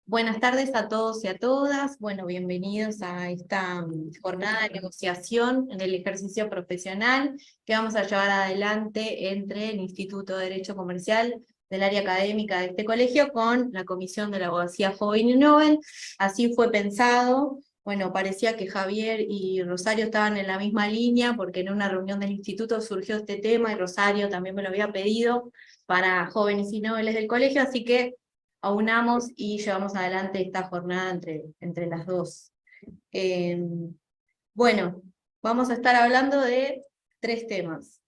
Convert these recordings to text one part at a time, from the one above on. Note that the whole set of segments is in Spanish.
Buenas tardes a todos y a todas. Bueno, bienvenidos a esta jornada de negociación en el ejercicio profesional que vamos a llevar adelante entre el Instituto de Derecho Comercial del área académica de este colegio con la Comisión de la Abogacía Joven y Novel. Así fue pensado. Bueno, parecía que Javier y Rosario estaban en la misma línea porque en una reunión del instituto surgió este tema y Rosario también me lo había pedido para jóvenes y nobles del colegio, así que aunamos y llevamos adelante esta jornada entre las dos. Bueno, vamos a estar hablando de tres temas.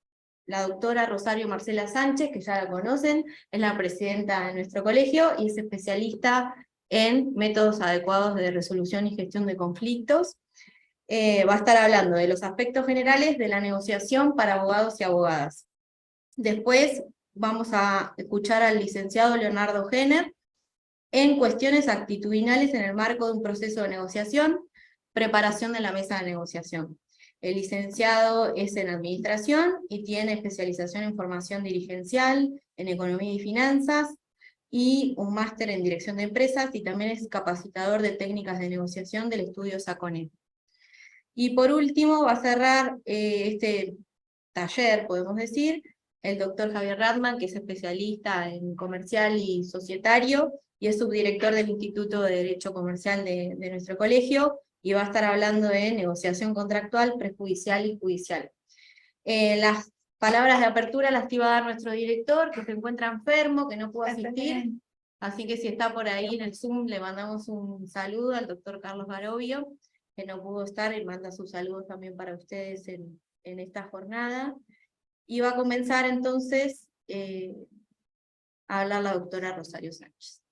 La doctora Rosario Marcela Sánchez, que ya la conocen, es la presidenta de nuestro colegio y es especialista en métodos adecuados de resolución y gestión de conflictos. Va a estar hablando de los aspectos generales de la negociación para abogados y abogadas. Después vamos a escuchar al licenciado Leonardo Jenner, en cuestiones actitudinales en el marco de un proceso de negociación, preparación de la mesa de negociación. El licenciado es en Administración y tiene especialización en formación dirigencial, en Economía y Finanzas, y un máster en Dirección de Empresas, y también es capacitador de técnicas de negociación del estudio SACONET. Y por último va a cerrar este taller, podemos decir, el doctor Javier Radman, que es especialista en comercial y societario, y es subdirector del Instituto de Derecho Comercial de nuestro colegio, y va a estar hablando de negociación contractual, prejudicial y judicial. Las palabras de apertura las iba a dar nuestro director, que se encuentra enfermo, que no pudo asistir, así que si está por ahí en el Zoom, le mandamos un saludo al doctor Carlos Barovio, que no pudo estar, y manda sus saludos también para ustedes en esta jornada. Y va a comenzar entonces a hablar la doctora Rosario Sánchez.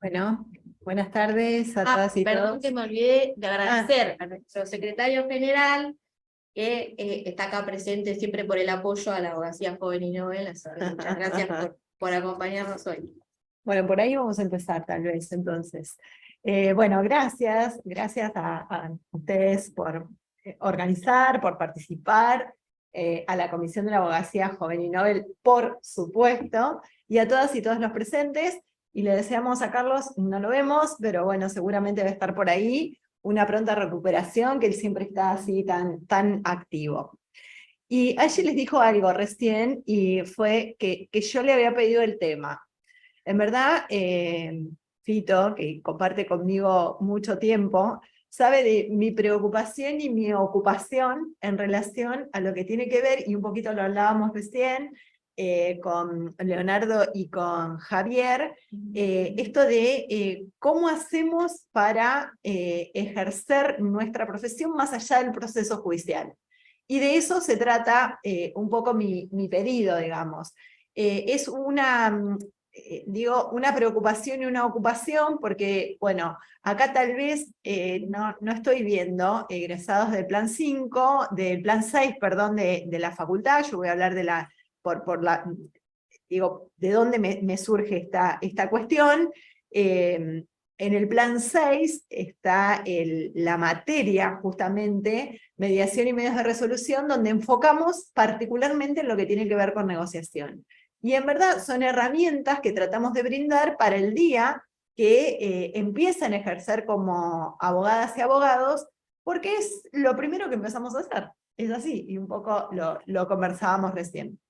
Bueno, buenas tardes a todas y Perdón todos. que me olvidé de agradecer a nuestro secretario general, que está acá presente siempre por el apoyo a la abogacía joven y novel, así que muchas gracias por acompañarnos hoy. Bueno, por ahí vamos a empezar tal vez entonces. Bueno, gracias a ustedes por organizar, por participar, a la Comisión de la Abogacía Joven y Novel, por supuesto, y a todas y todos los presentes, y le deseamos a Carlos, no lo vemos, pero bueno, seguramente va a estar por ahí, una pronta recuperación, que él siempre está así tan activo. Y Angie les dijo algo recién, y fue que yo le había pedido el tema. En verdad, Fito, que comparte conmigo mucho tiempo, sabe de mi preocupación y mi ocupación en relación a lo que tiene que ver, y un poquito lo hablábamos recién, con Leonardo y con Javier, esto de cómo hacemos para ejercer nuestra profesión más allá del proceso judicial. Y de eso se trata un poco mi pedido, digamos. Es una preocupación y una ocupación, porque, bueno, acá tal vez no estoy viendo egresados del plan 5, del plan 6, perdón, de la facultad. Yo voy a hablar de de dónde me surge esta cuestión. En el plan 6 está la materia, justamente, mediación y medios de resolución, donde enfocamos particularmente en lo que tiene que ver con negociación. Y en verdad son herramientas que tratamos de brindar para el día que empiezan a ejercer como abogadas y abogados, porque es lo primero que empezamos a hacer. Es así, y un poco lo conversábamos recién.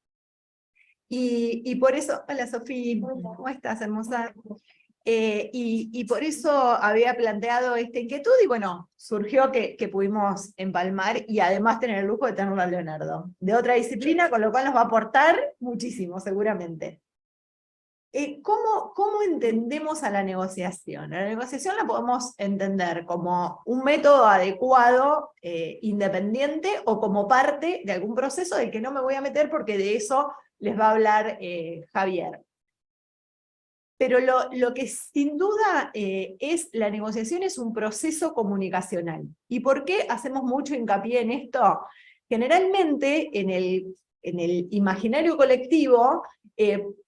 Y por eso, hola Sofía, ¿cómo estás, hermosa? Y por eso había planteado esta inquietud, y bueno, surgió que pudimos empalmar, y además tener el lujo de tenerlo a Leonardo, de otra disciplina, con lo cual nos va a aportar muchísimo, seguramente. ¿Cómo entendemos a la negociación? La negociación la podemos entender como un método adecuado, independiente, o como parte de algún proceso del que no me voy a meter porque de eso les va a hablar Javier. Pero lo que sin duda es la negociación es un proceso comunicacional. ¿Y por qué hacemos mucho hincapié en esto? Generalmente en el imaginario colectivo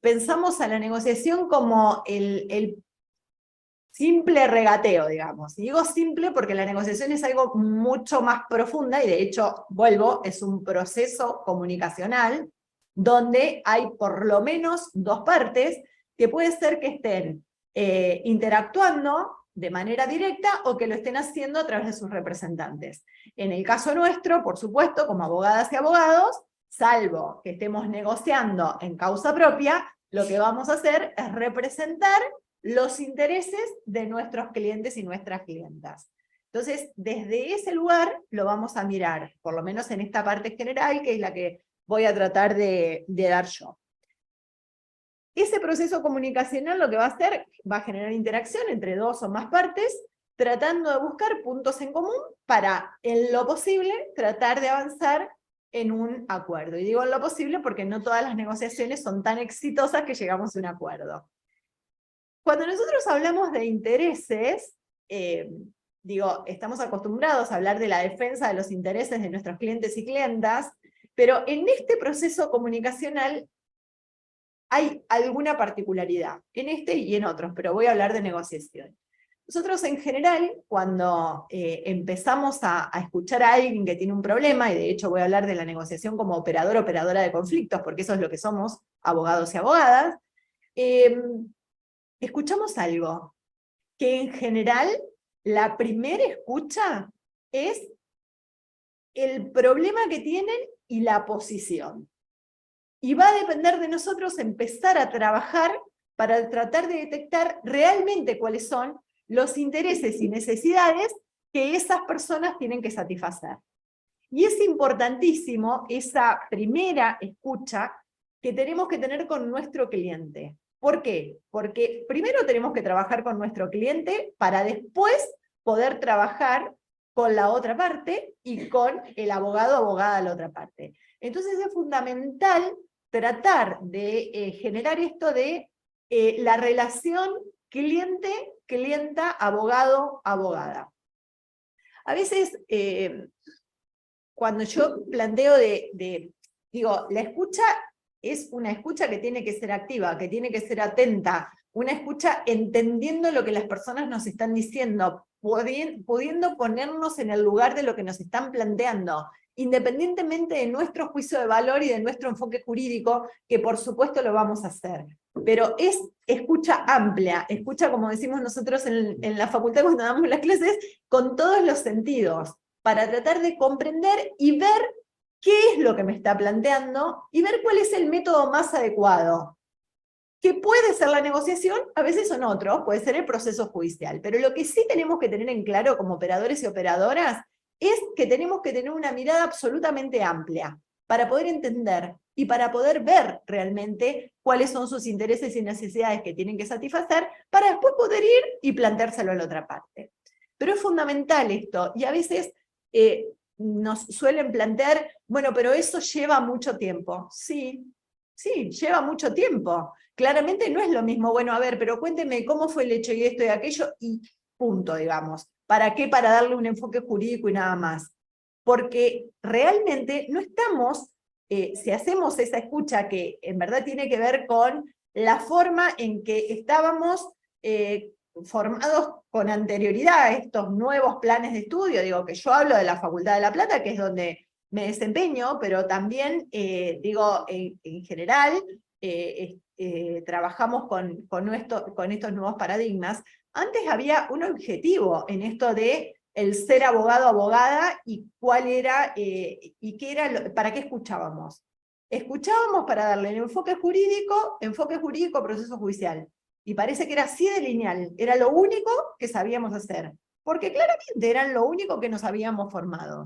pensamos a la negociación como el simple regateo, digamos. Y digo simple porque la negociación es algo mucho más profunda, y de hecho, vuelvo, es un proceso comunicacional donde hay por lo menos dos partes que puede ser que estén interactuando de manera directa o que lo estén haciendo a través de sus representantes. En el caso nuestro, por supuesto, como abogadas y abogados, salvo que estemos negociando en causa propia, lo que vamos a hacer es representar los intereses de nuestros clientes y nuestras clientas. Entonces, desde ese lugar lo vamos a mirar, por lo menos en esta parte general, que es la que voy a tratar de dar yo. Ese proceso comunicacional lo que va a hacer, va a generar interacción entre dos o más partes, tratando de buscar puntos en común para, en lo posible, tratar de avanzar en un acuerdo. Y digo en lo posible porque no todas las negociaciones son tan exitosas que llegamos a un acuerdo. Cuando nosotros hablamos de intereses, estamos acostumbrados a hablar de la defensa de los intereses de nuestros clientes y clientas, pero en este proceso comunicacional hay alguna particularidad, en este y en otros, pero voy a hablar de negociación. Nosotros en general, cuando empezamos a escuchar a alguien que tiene un problema, y de hecho voy a hablar de la negociación como operadora de conflictos, porque eso es lo que somos, abogados y abogadas, escuchamos algo, que en general la primera escucha es el problema que tienen y la posición. Y va a depender de nosotros empezar a trabajar para tratar de detectar realmente cuáles son los intereses y necesidades que esas personas tienen que satisfacer. Y es importantísimo esa primera escucha que tenemos que tener con nuestro cliente. ¿Por qué? Porque primero tenemos que trabajar con nuestro cliente para después poder trabajar con la otra parte y con el abogado o abogada de la otra parte. Entonces es fundamental tratar de generar esto de la relación cliente-clienta, abogado-abogada. A veces, cuando yo planteo digo, la escucha es una escucha que tiene que ser activa, que tiene que ser atenta, una escucha entendiendo lo que las personas nos están diciendo, pudiendo ponernos en el lugar de lo que nos están planteando, independientemente de nuestro juicio de valor y de nuestro enfoque jurídico, que por supuesto lo vamos a hacer. Pero es escucha amplia, escucha, como decimos nosotros en la facultad cuando damos las clases, con todos los sentidos, para tratar de comprender y ver qué es lo que me está planteando y ver cuál es el método más adecuado. Que puede ser la negociación, a veces son otros, puede ser el proceso judicial, pero lo que sí tenemos que tener en claro como operadores y operadoras es que tenemos que tener una mirada absolutamente amplia para poder entender y para poder ver realmente cuáles son sus intereses y necesidades que tienen que satisfacer para después poder ir y planteárselo a la otra parte. Pero es fundamental esto, y a veces nos suelen plantear, bueno, pero eso lleva mucho tiempo. Sí, lleva mucho tiempo. Claramente no es lo mismo, bueno, a ver, pero cuénteme cómo fue el hecho y esto y aquello, y punto, digamos. ¿Para qué? Para darle un enfoque jurídico y nada más. Porque realmente no estamos, si hacemos esa escucha que en verdad tiene que ver con la forma en que estábamos formados con anterioridad a estos nuevos planes de estudio, digo que yo hablo de la Facultad de La Plata, que es donde me desempeño, pero también, digo, en general, trabajamos con estos nuevos paradigmas. Antes había un objetivo en esto de el ser abogado, abogada, y cuál era, y qué era, para qué escuchábamos. Escuchábamos para darle el enfoque jurídico, proceso judicial. Y parece que era así de lineal, era lo único que sabíamos hacer, porque claramente eran lo único que nos habíamos formado.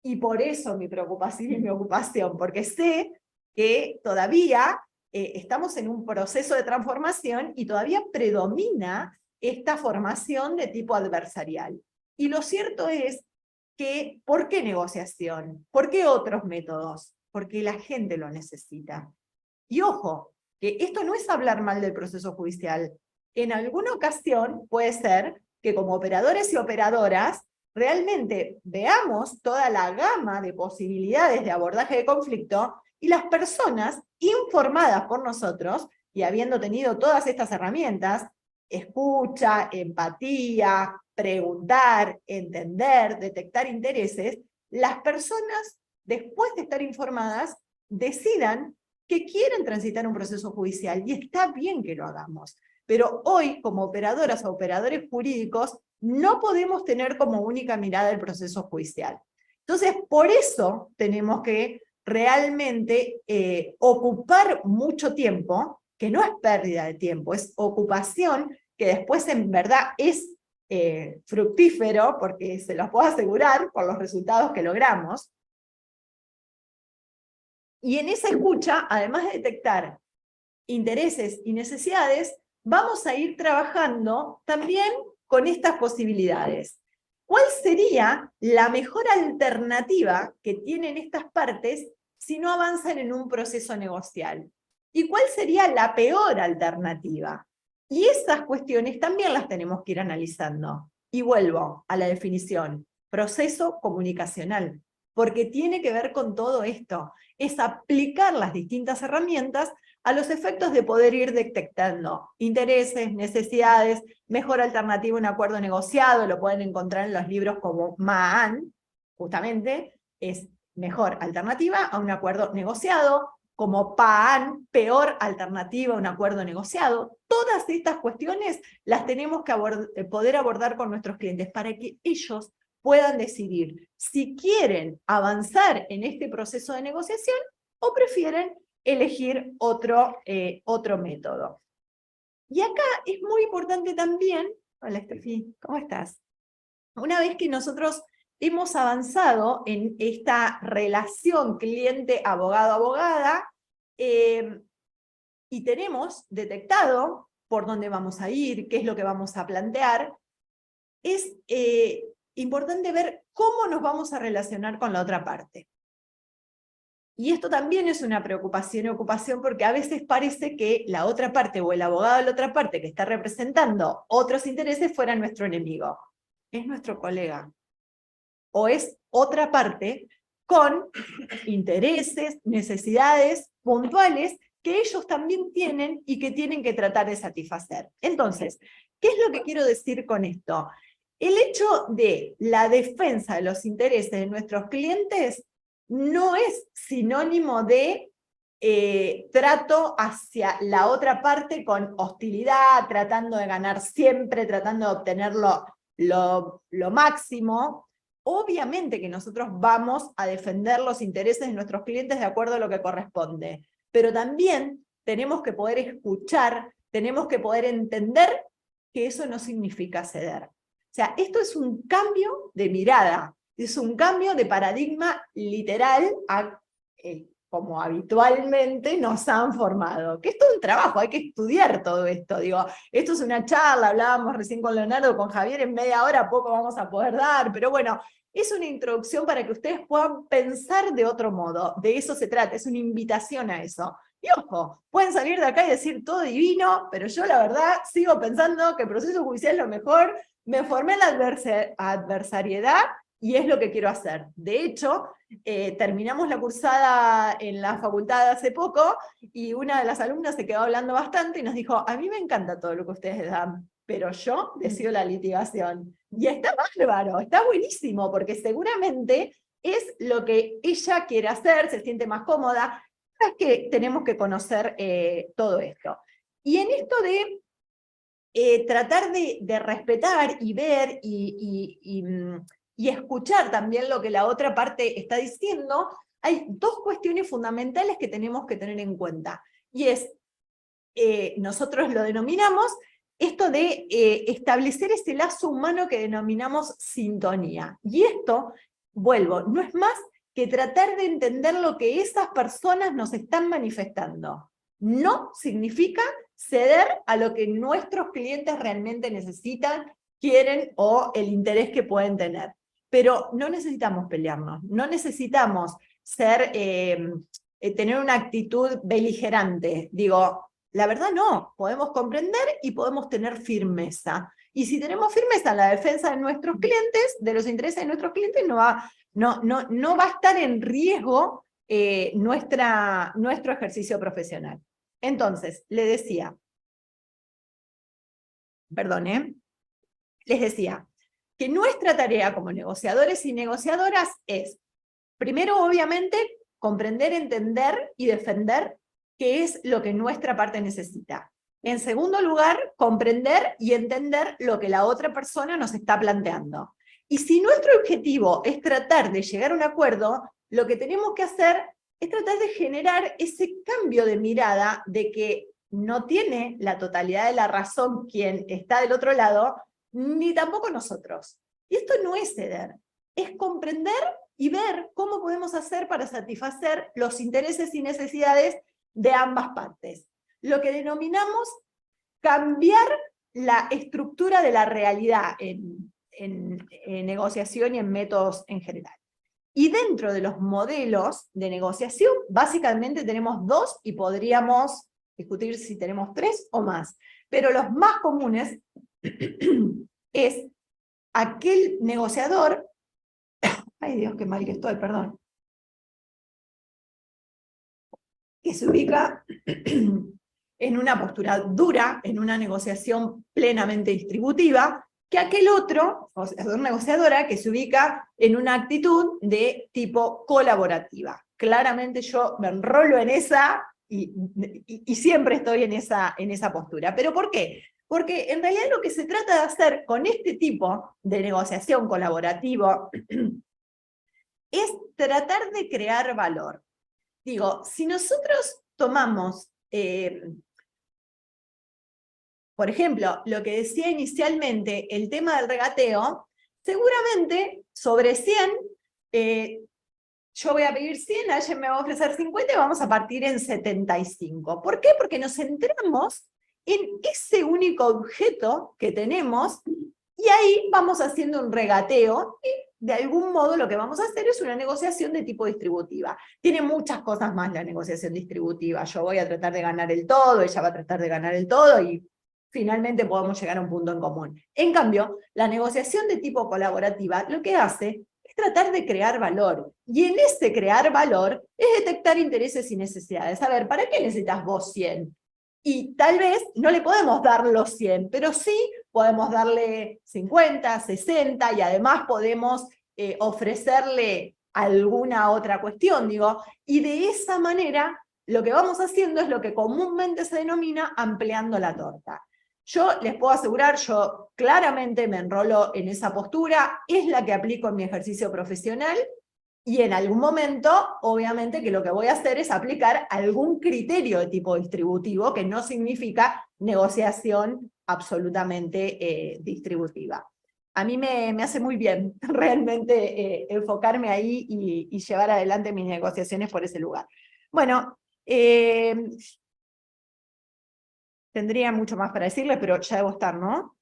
Y por eso mi preocupación y mi ocupación, porque sé que todavía estamos en un proceso de transformación y todavía predomina esta formación de tipo adversarial. Y lo cierto es que, ¿por qué negociación? ¿Por qué otros métodos? Porque la gente lo necesita. Y ojo, que esto no es hablar mal del proceso judicial. En alguna ocasión puede ser que como operadores y operadoras realmente veamos toda la gama de posibilidades de abordaje de conflicto y las personas informadas por nosotros y habiendo tenido todas estas herramientas, escucha, empatía, preguntar, entender, detectar intereses, las personas, después de estar informadas, decidan que quieren transitar un proceso judicial, y está bien que lo hagamos. Pero hoy, como operadoras o operadores jurídicos, no podemos tener como única mirada el proceso judicial. Entonces, por eso tenemos que realmente ocupar mucho tiempo, que no es pérdida de tiempo, es ocupación, que después en verdad es fructífero, porque se los puedo asegurar por los resultados que logramos. Y en esa escucha, además de detectar intereses y necesidades, vamos a ir trabajando también con estas posibilidades. ¿Cuál sería la mejor alternativa que tienen estas partes si no avanzan en un proceso negocial? ¿Y cuál sería la peor alternativa? Y esas cuestiones también las tenemos que ir analizando. Y vuelvo a la definición, proceso comunicacional, porque tiene que ver con todo esto, es aplicar las distintas herramientas a los efectos de poder ir detectando intereses, necesidades, mejor alternativa a un acuerdo negociado, lo pueden encontrar en los libros como MAAN, justamente, es mejor alternativa a un acuerdo negociado, como PAAN, peor alternativa a un acuerdo negociado. Todas estas cuestiones las tenemos que poder abordar con nuestros clientes para que ellos puedan decidir si quieren avanzar en este proceso de negociación o prefieren elegir otro método. Y acá es muy importante también, hola Estefi, ¿cómo estás? Una vez que nosotros hemos avanzado en esta relación cliente-abogado-abogada, y tenemos detectado por dónde vamos a ir, qué es lo que vamos a plantear, es importante ver cómo nos vamos a relacionar con la otra parte. Y esto también es una preocupación y ocupación, porque a veces parece que la otra parte o el abogado de la otra parte que está representando otros intereses fuera nuestro enemigo. Es nuestro colega. O es otra parte con intereses, necesidades puntuales que ellos también tienen y que tienen que tratar de satisfacer. Entonces, ¿qué es lo que quiero decir con esto? El hecho de la defensa de los intereses de nuestros clientes no es sinónimo de trato hacia la otra parte con hostilidad, tratando de ganar siempre, tratando de obtener lo máximo. Obviamente que nosotros vamos a defender los intereses de nuestros clientes de acuerdo a lo que corresponde, pero también tenemos que poder escuchar, tenemos que poder entender que eso no significa ceder. O sea, esto es un cambio de mirada, es un cambio de paradigma literal a como habitualmente nos han formado. Que esto es un trabajo, hay que estudiar todo esto. Digo, esto es una charla, hablábamos recién con Leonardo, con Javier, en media hora poco vamos a poder dar, pero bueno, es una introducción para que ustedes puedan pensar de otro modo. De eso se trata, es una invitación a eso. Y ojo, pueden salir de acá y decir todo divino, pero yo la verdad sigo pensando que el proceso judicial es lo mejor, me formé en la adversariedad y es lo que quiero hacer. De hecho, terminamos la cursada en la facultad hace poco y una de las alumnas se quedó hablando bastante y nos dijo, a mí me encanta todo lo que ustedes dan, pero yo decido la litigación. Y está bárbaro, está buenísimo, porque seguramente es lo que ella quiere hacer, se siente más cómoda. Es que tenemos que conocer todo esto. Y en esto de tratar de respetar y ver y escuchar también lo que la otra parte está diciendo, hay dos cuestiones fundamentales que tenemos que tener en cuenta. Y es, nosotros lo denominamos, esto de establecer ese lazo humano que denominamos sintonía. Y esto, vuelvo, no es más que tratar de entender lo que esas personas nos están manifestando. No significa ceder a lo que nuestros clientes realmente necesitan, quieren o el interés que pueden tener. Pero no necesitamos pelearnos, no necesitamos tener una actitud beligerante. Digo, la verdad no, podemos comprender y podemos tener firmeza. Y si tenemos firmeza en la defensa de nuestros clientes, de los intereses de nuestros clientes, no va a estar en riesgo nuestro ejercicio profesional. Entonces, les decía, que nuestra tarea como negociadores y negociadoras es, primero, obviamente, comprender, entender y defender qué es lo que nuestra parte necesita. En segundo lugar, comprender y entender lo que la otra persona nos está planteando. Y si nuestro objetivo es tratar de llegar a un acuerdo, lo que tenemos que hacer es tratar de generar ese cambio de mirada de que no tiene la totalidad de la razón quien está del otro lado, ni tampoco nosotros. Y esto no es ceder, es comprender y ver cómo podemos hacer para satisfacer los intereses y necesidades de ambas partes. Lo que denominamos cambiar la estructura de la realidad en negociación y en métodos en general. Y dentro de los modelos de negociación, básicamente tenemos dos y podríamos discutir si tenemos tres o más. Pero los más comunes es aquel negociador, ay Dios, qué mal que estoy, perdón, que se ubica en una postura dura, en una negociación plenamente distributiva, que aquel otro, o sea, una negociadora que se ubica en una actitud de tipo colaborativa. Claramente yo me enrolo en esa y siempre estoy en esa postura. ¿Pero por qué? Porque en realidad lo que se trata de hacer con este tipo de negociación colaborativa es tratar de crear valor. Digo, si nosotros tomamos, por ejemplo, lo que decía inicialmente, el tema del regateo, seguramente sobre 100, yo voy a pedir 100, alguien me va a ofrecer 50 y vamos a partir en 75. ¿Por qué? Porque nos centramos en ese único objeto que tenemos y ahí vamos haciendo un regateo y de algún modo lo que vamos a hacer es una negociación de tipo distributiva. Tiene muchas cosas más la negociación distributiva. Yo voy a tratar de ganar el todo, ella va a tratar de ganar el todo y finalmente podemos llegar a un punto en común. En cambio, la negociación de tipo colaborativa lo que hace es tratar de crear valor. Y en ese crear valor es detectar intereses y necesidades. A ver, ¿para qué necesitas vos 100? Y tal vez no le podemos dar los 100, pero sí podemos darle 50, 60, y además podemos ofrecerle alguna otra cuestión, digo, y de esa manera lo que vamos haciendo es lo que comúnmente se denomina ampliando la torta. Yo les puedo asegurar, yo claramente me enrolo en esa postura, es la que aplico en mi ejercicio profesional, y en algún momento, obviamente, que lo que voy a hacer es aplicar algún criterio de tipo distributivo, que no significa negociación absolutamente distributiva. A mí me hace muy bien realmente enfocarme ahí y llevar adelante mis negociaciones por ese lugar. Bueno, tendría mucho más para decirles, pero ya debo estar, ¿no?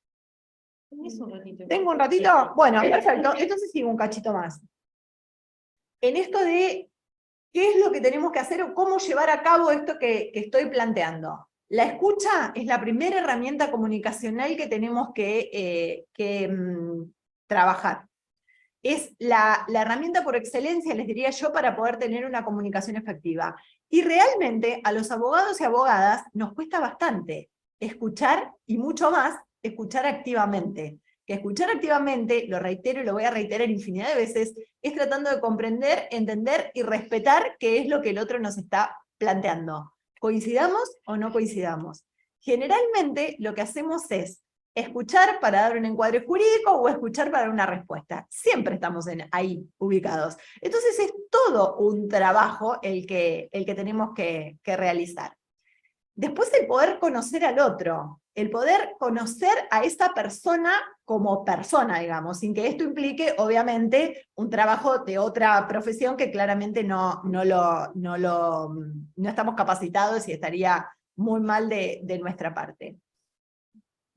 ¿Tengo un ratito? Bueno, perfecto. Entonces sigo un cachito más. En esto de qué es lo que tenemos que hacer o cómo llevar a cabo esto que estoy planteando. La escucha es la primera herramienta comunicacional que tenemos que trabajar. Es la herramienta por excelencia, les diría yo, para poder tener una comunicación efectiva. Y realmente a los abogados y abogadas nos cuesta bastante escuchar, y mucho más, escuchar activamente. Que escuchar activamente, lo reitero y lo voy a reiterar infinidad de veces, es tratando de comprender, entender y respetar qué es lo que el otro nos está planteando. ¿Coincidamos o no coincidamos? Generalmente lo que hacemos es escuchar para dar un encuadre jurídico o escuchar para dar una respuesta. Siempre estamos ahí ubicados. Entonces es todo un trabajo el que tenemos que realizar. Después el poder conocer al otro, el poder conocer a esa persona como persona, digamos, sin que esto implique, obviamente, un trabajo de otra profesión que claramente no estamos capacitados y estaría muy mal de nuestra parte.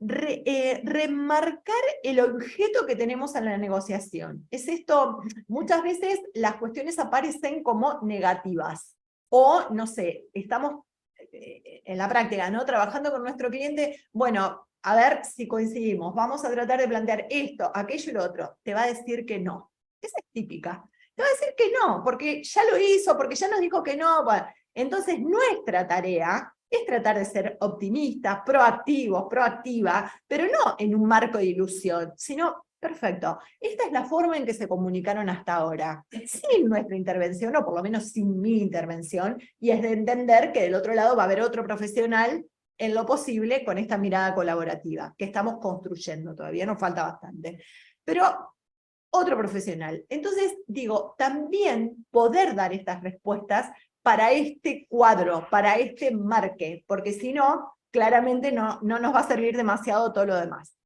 Remarcar el objeto que tenemos en la negociación. Es esto, muchas veces las cuestiones aparecen como negativas, o no sé, estamos en la práctica, ¿no? Trabajando con nuestro cliente, bueno, a ver si coincidimos, vamos a tratar de plantear esto, aquello y lo otro, te va a decir que no. Esa es típica. Te va a decir que no, porque ya lo hizo, porque ya nos dijo que no. Bueno, entonces nuestra tarea es tratar de ser optimistas, proactivos, proactiva, pero no en un marco de ilusión, sino Perfecto. Esta es la forma en que se comunicaron hasta ahora, sin nuestra intervención, o por lo menos sin mi intervención, y es de entender que del otro lado va a haber otro profesional en lo posible con esta mirada colaborativa, que estamos construyendo, todavía nos falta bastante. Pero otro profesional. Entonces, digo, también poder dar estas respuestas para este cuadro, para este marque, porque si no, claramente no nos va a servir demasiado todo lo demás.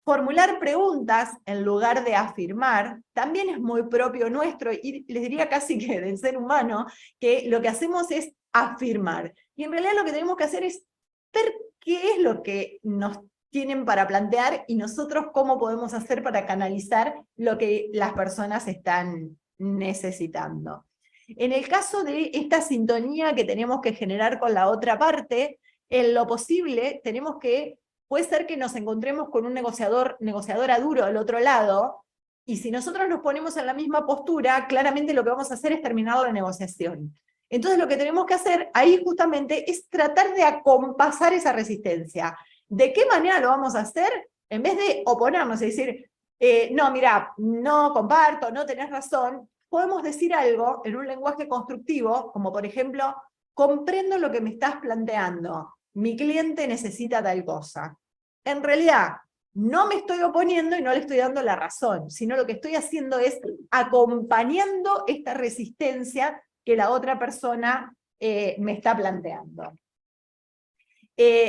Formular preguntas en lugar de afirmar también es muy propio nuestro, y les diría casi que del ser humano, que lo que hacemos es afirmar. Y en realidad lo que tenemos que hacer es ver qué es lo que nos tienen para plantear y nosotros cómo podemos hacer para canalizar lo que las personas están necesitando. En el caso de esta sintonía que tenemos que generar con la otra parte, en lo posible tenemos que, puede ser que nos encontremos con un negociadora duro del otro lado, y si nosotros nos ponemos en la misma postura, claramente lo que vamos a hacer es terminar la negociación. Entonces lo que tenemos que hacer ahí justamente es tratar de acompasar esa resistencia. ¿De qué manera lo vamos a hacer? En vez de oponernos y decir, no, mira, no comparto, no tenés razón, podemos decir algo en un lenguaje constructivo, como por ejemplo, comprendo lo que me estás planteando, mi cliente necesita tal cosa. En realidad, no me estoy oponiendo y no le estoy dando la razón, sino lo que estoy haciendo es acompañando esta resistencia que la otra persona me está planteando.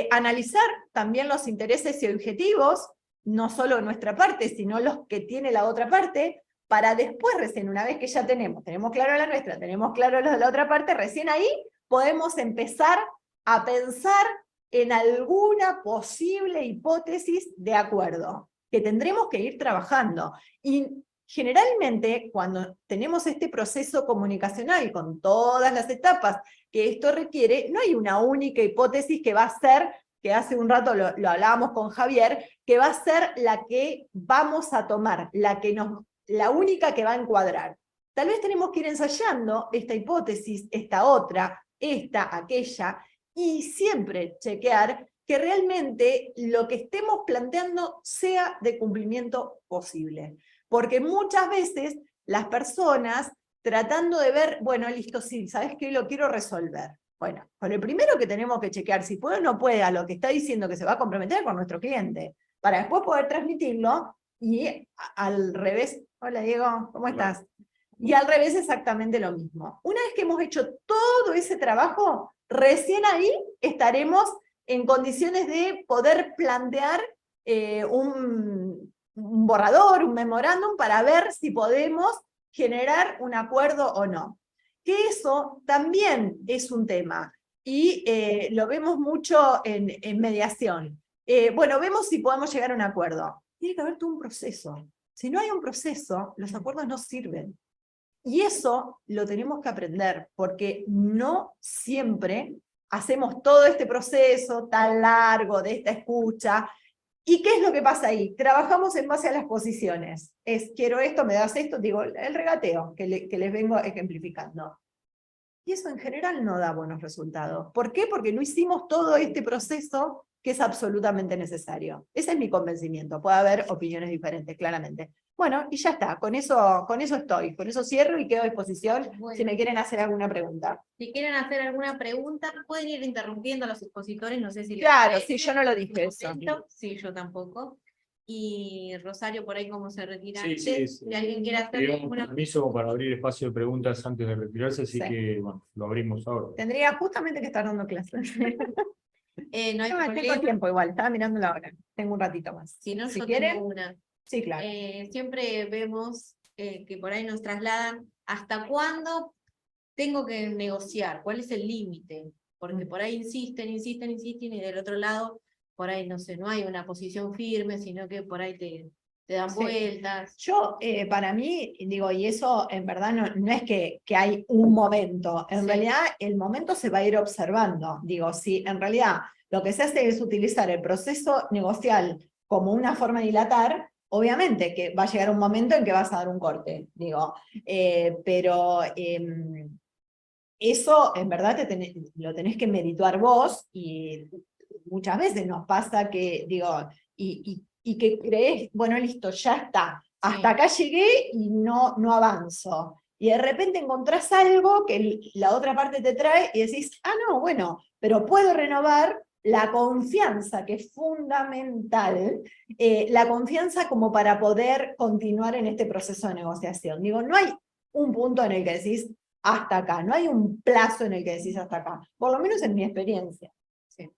Analizar también los intereses y objetivos, no solo de nuestra parte, sino los que tiene la otra parte, para después, recién una vez que ya tenemos claro la nuestra, tenemos claro los de la otra parte, recién ahí podemos empezar a pensar en alguna posible hipótesis de acuerdo, que tendremos que ir trabajando. Y generalmente, cuando tenemos este proceso comunicacional con todas las etapas que esto requiere, no hay una única hipótesis que va a ser, que hace un rato lo hablábamos con Javier, que va a ser la que vamos a tomar, la única que va a encuadrar. Tal vez tenemos que ir ensayando esta hipótesis, esta otra, esta, aquella, y siempre chequear que realmente lo que estemos planteando sea de cumplimiento posible. Porque muchas veces las personas, tratando de ver, bueno, listo, sí, ¿sabes qué? Lo quiero resolver. Bueno, con el primero que tenemos que chequear si puede o no puede a lo que está diciendo que se va a comprometer con nuestro cliente, para después poder transmitirlo, y al revés. Hola Diego, ¿cómo estás? Y al revés exactamente lo mismo. Una vez que hemos hecho todo ese trabajo, recién ahí estaremos en condiciones de poder plantear un borrador, un memorándum, para ver si podemos generar un acuerdo o no. Que eso también es un tema, y lo vemos mucho en mediación. Bueno, vemos si podemos llegar a un acuerdo. Tiene que haber todo un proceso. Si no hay un proceso, los acuerdos no sirven. Y eso lo tenemos que aprender, porque no siempre hacemos todo este proceso tan largo de esta escucha. ¿Y qué es lo que pasa ahí? Trabajamos en base a las posiciones. Es, quiero esto, me das esto, digo, el regateo que les vengo ejemplificando. Y eso en general no da buenos resultados. ¿Por qué? Porque no hicimos todo este proceso que es absolutamente necesario. Ese es mi convencimiento. Puede haber opiniones diferentes, claramente. Bueno, y ya está. Con eso estoy. Con eso cierro y quedo a disposición si me quieren hacer alguna pregunta. Si quieren hacer alguna pregunta, pueden ir interrumpiendo a los expositores, no sé si... Claro, sí, yo no lo dije eso. Sí, yo tampoco. Y Rosario, por ahí como se retira Sí, antes, sí, sí. si alguien quiere hacer Pidió un alguna... permiso para abrir espacio de preguntas antes de retirarse, así Sí. que bueno, lo abrimos ahora. Tendría justamente que estar dando clases. no hay Tengo problema. tiempo igual, estaba mirando la hora. Tengo un ratito más. Si no, si yo quieren, tengo una. sí, claro. Siempre vemos que por ahí nos trasladan hasta cuándo tengo que negociar, cuál es el límite, porque por ahí insisten, y del otro lado, por ahí no sé, no hay una posición firme, sino que por ahí te dan Sí. vueltas. Yo, para mí, digo, y eso en verdad no es que hay un momento, en Sí. realidad el momento se va a ir observando. Digo, si en realidad lo que se hace es utilizar el proceso negocial como una forma de dilatar, obviamente que va a llegar un momento en que vas a dar un corte, digo, pero eso en verdad lo tenés que merituar vos, y muchas veces nos pasa que, digo, y y que crees, bueno, listo, ya está, hasta acá llegué y no avanzo. Y de repente encontrás algo que la otra parte te trae y decís, ah, no, bueno, pero puedo renovar la confianza, que es fundamental, la confianza como para poder continuar en este proceso de negociación. Digo, no hay un punto en el que decís hasta acá, no hay un plazo en el que decís hasta acá, por lo menos en mi experiencia. Sí.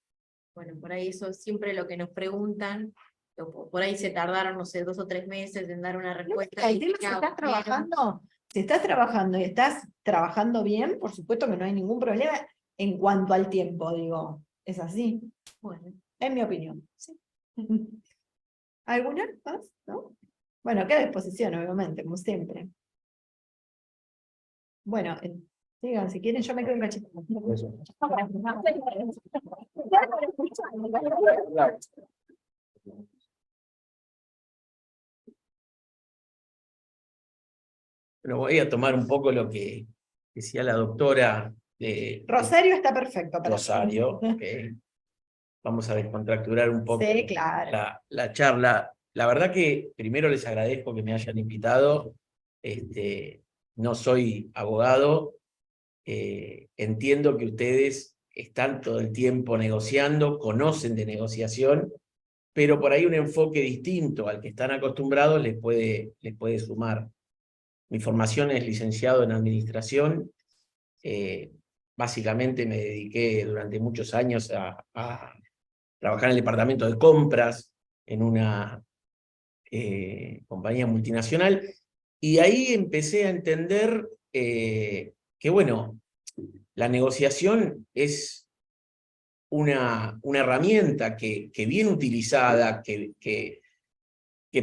Bueno, por ahí eso es siempre lo que nos preguntan, por ahí se tardaron, no sé, 2 o 3 meses en dar una respuesta. El tema, si estás trabajando y estás trabajando bien, por supuesto que no hay ningún problema en cuanto al tiempo, digo, es así. Bueno, en mi opinión. Sí. ¿Alguna más? ¿No? Bueno, queda a disposición, obviamente, como siempre. Bueno, sigan, si quieren, yo me quedo un cachito. Pero voy a tomar un poco lo que decía la doctora Rosario está perfecto. Para Rosario. Vamos a descontracturar un poco sí, claro. la charla. La verdad que primero les agradezco que me hayan invitado. No soy abogado. Entiendo que ustedes están todo el tiempo negociando, conocen de negociación, pero por ahí un enfoque distinto al que están acostumbrados les puede sumar. Mi formación es licenciado en administración. Básicamente me dediqué durante muchos años a trabajar en el departamento de compras en una compañía multinacional, y ahí empecé a entender que, bueno, la negociación es una herramienta que bien utilizada, que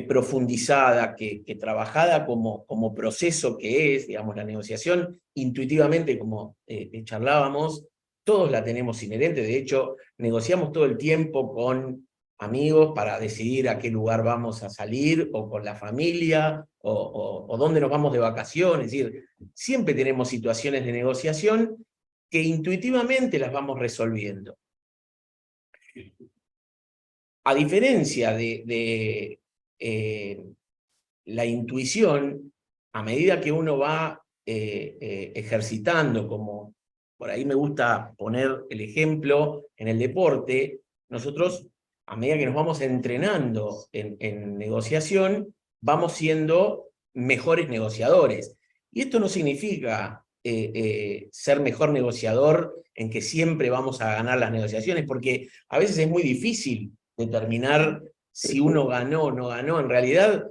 profundizada, que trabajada como proceso que es, digamos, la negociación, intuitivamente, como charlábamos, todos la tenemos inherente. De hecho, negociamos todo el tiempo con amigos para decidir a qué lugar vamos a salir, o con la familia, o dónde nos vamos de vacaciones. Es decir, siempre tenemos situaciones de negociación que intuitivamente las vamos resolviendo. A diferencia de la intuición, a medida que uno va ejercitando, como por ahí me gusta poner el ejemplo en el deporte, nosotros, a medida que nos vamos entrenando en negociación, vamos siendo mejores negociadores. Y esto no significa ser mejor negociador en que siempre vamos a ganar las negociaciones, porque a veces es muy difícil determinar si uno ganó o no ganó. En realidad,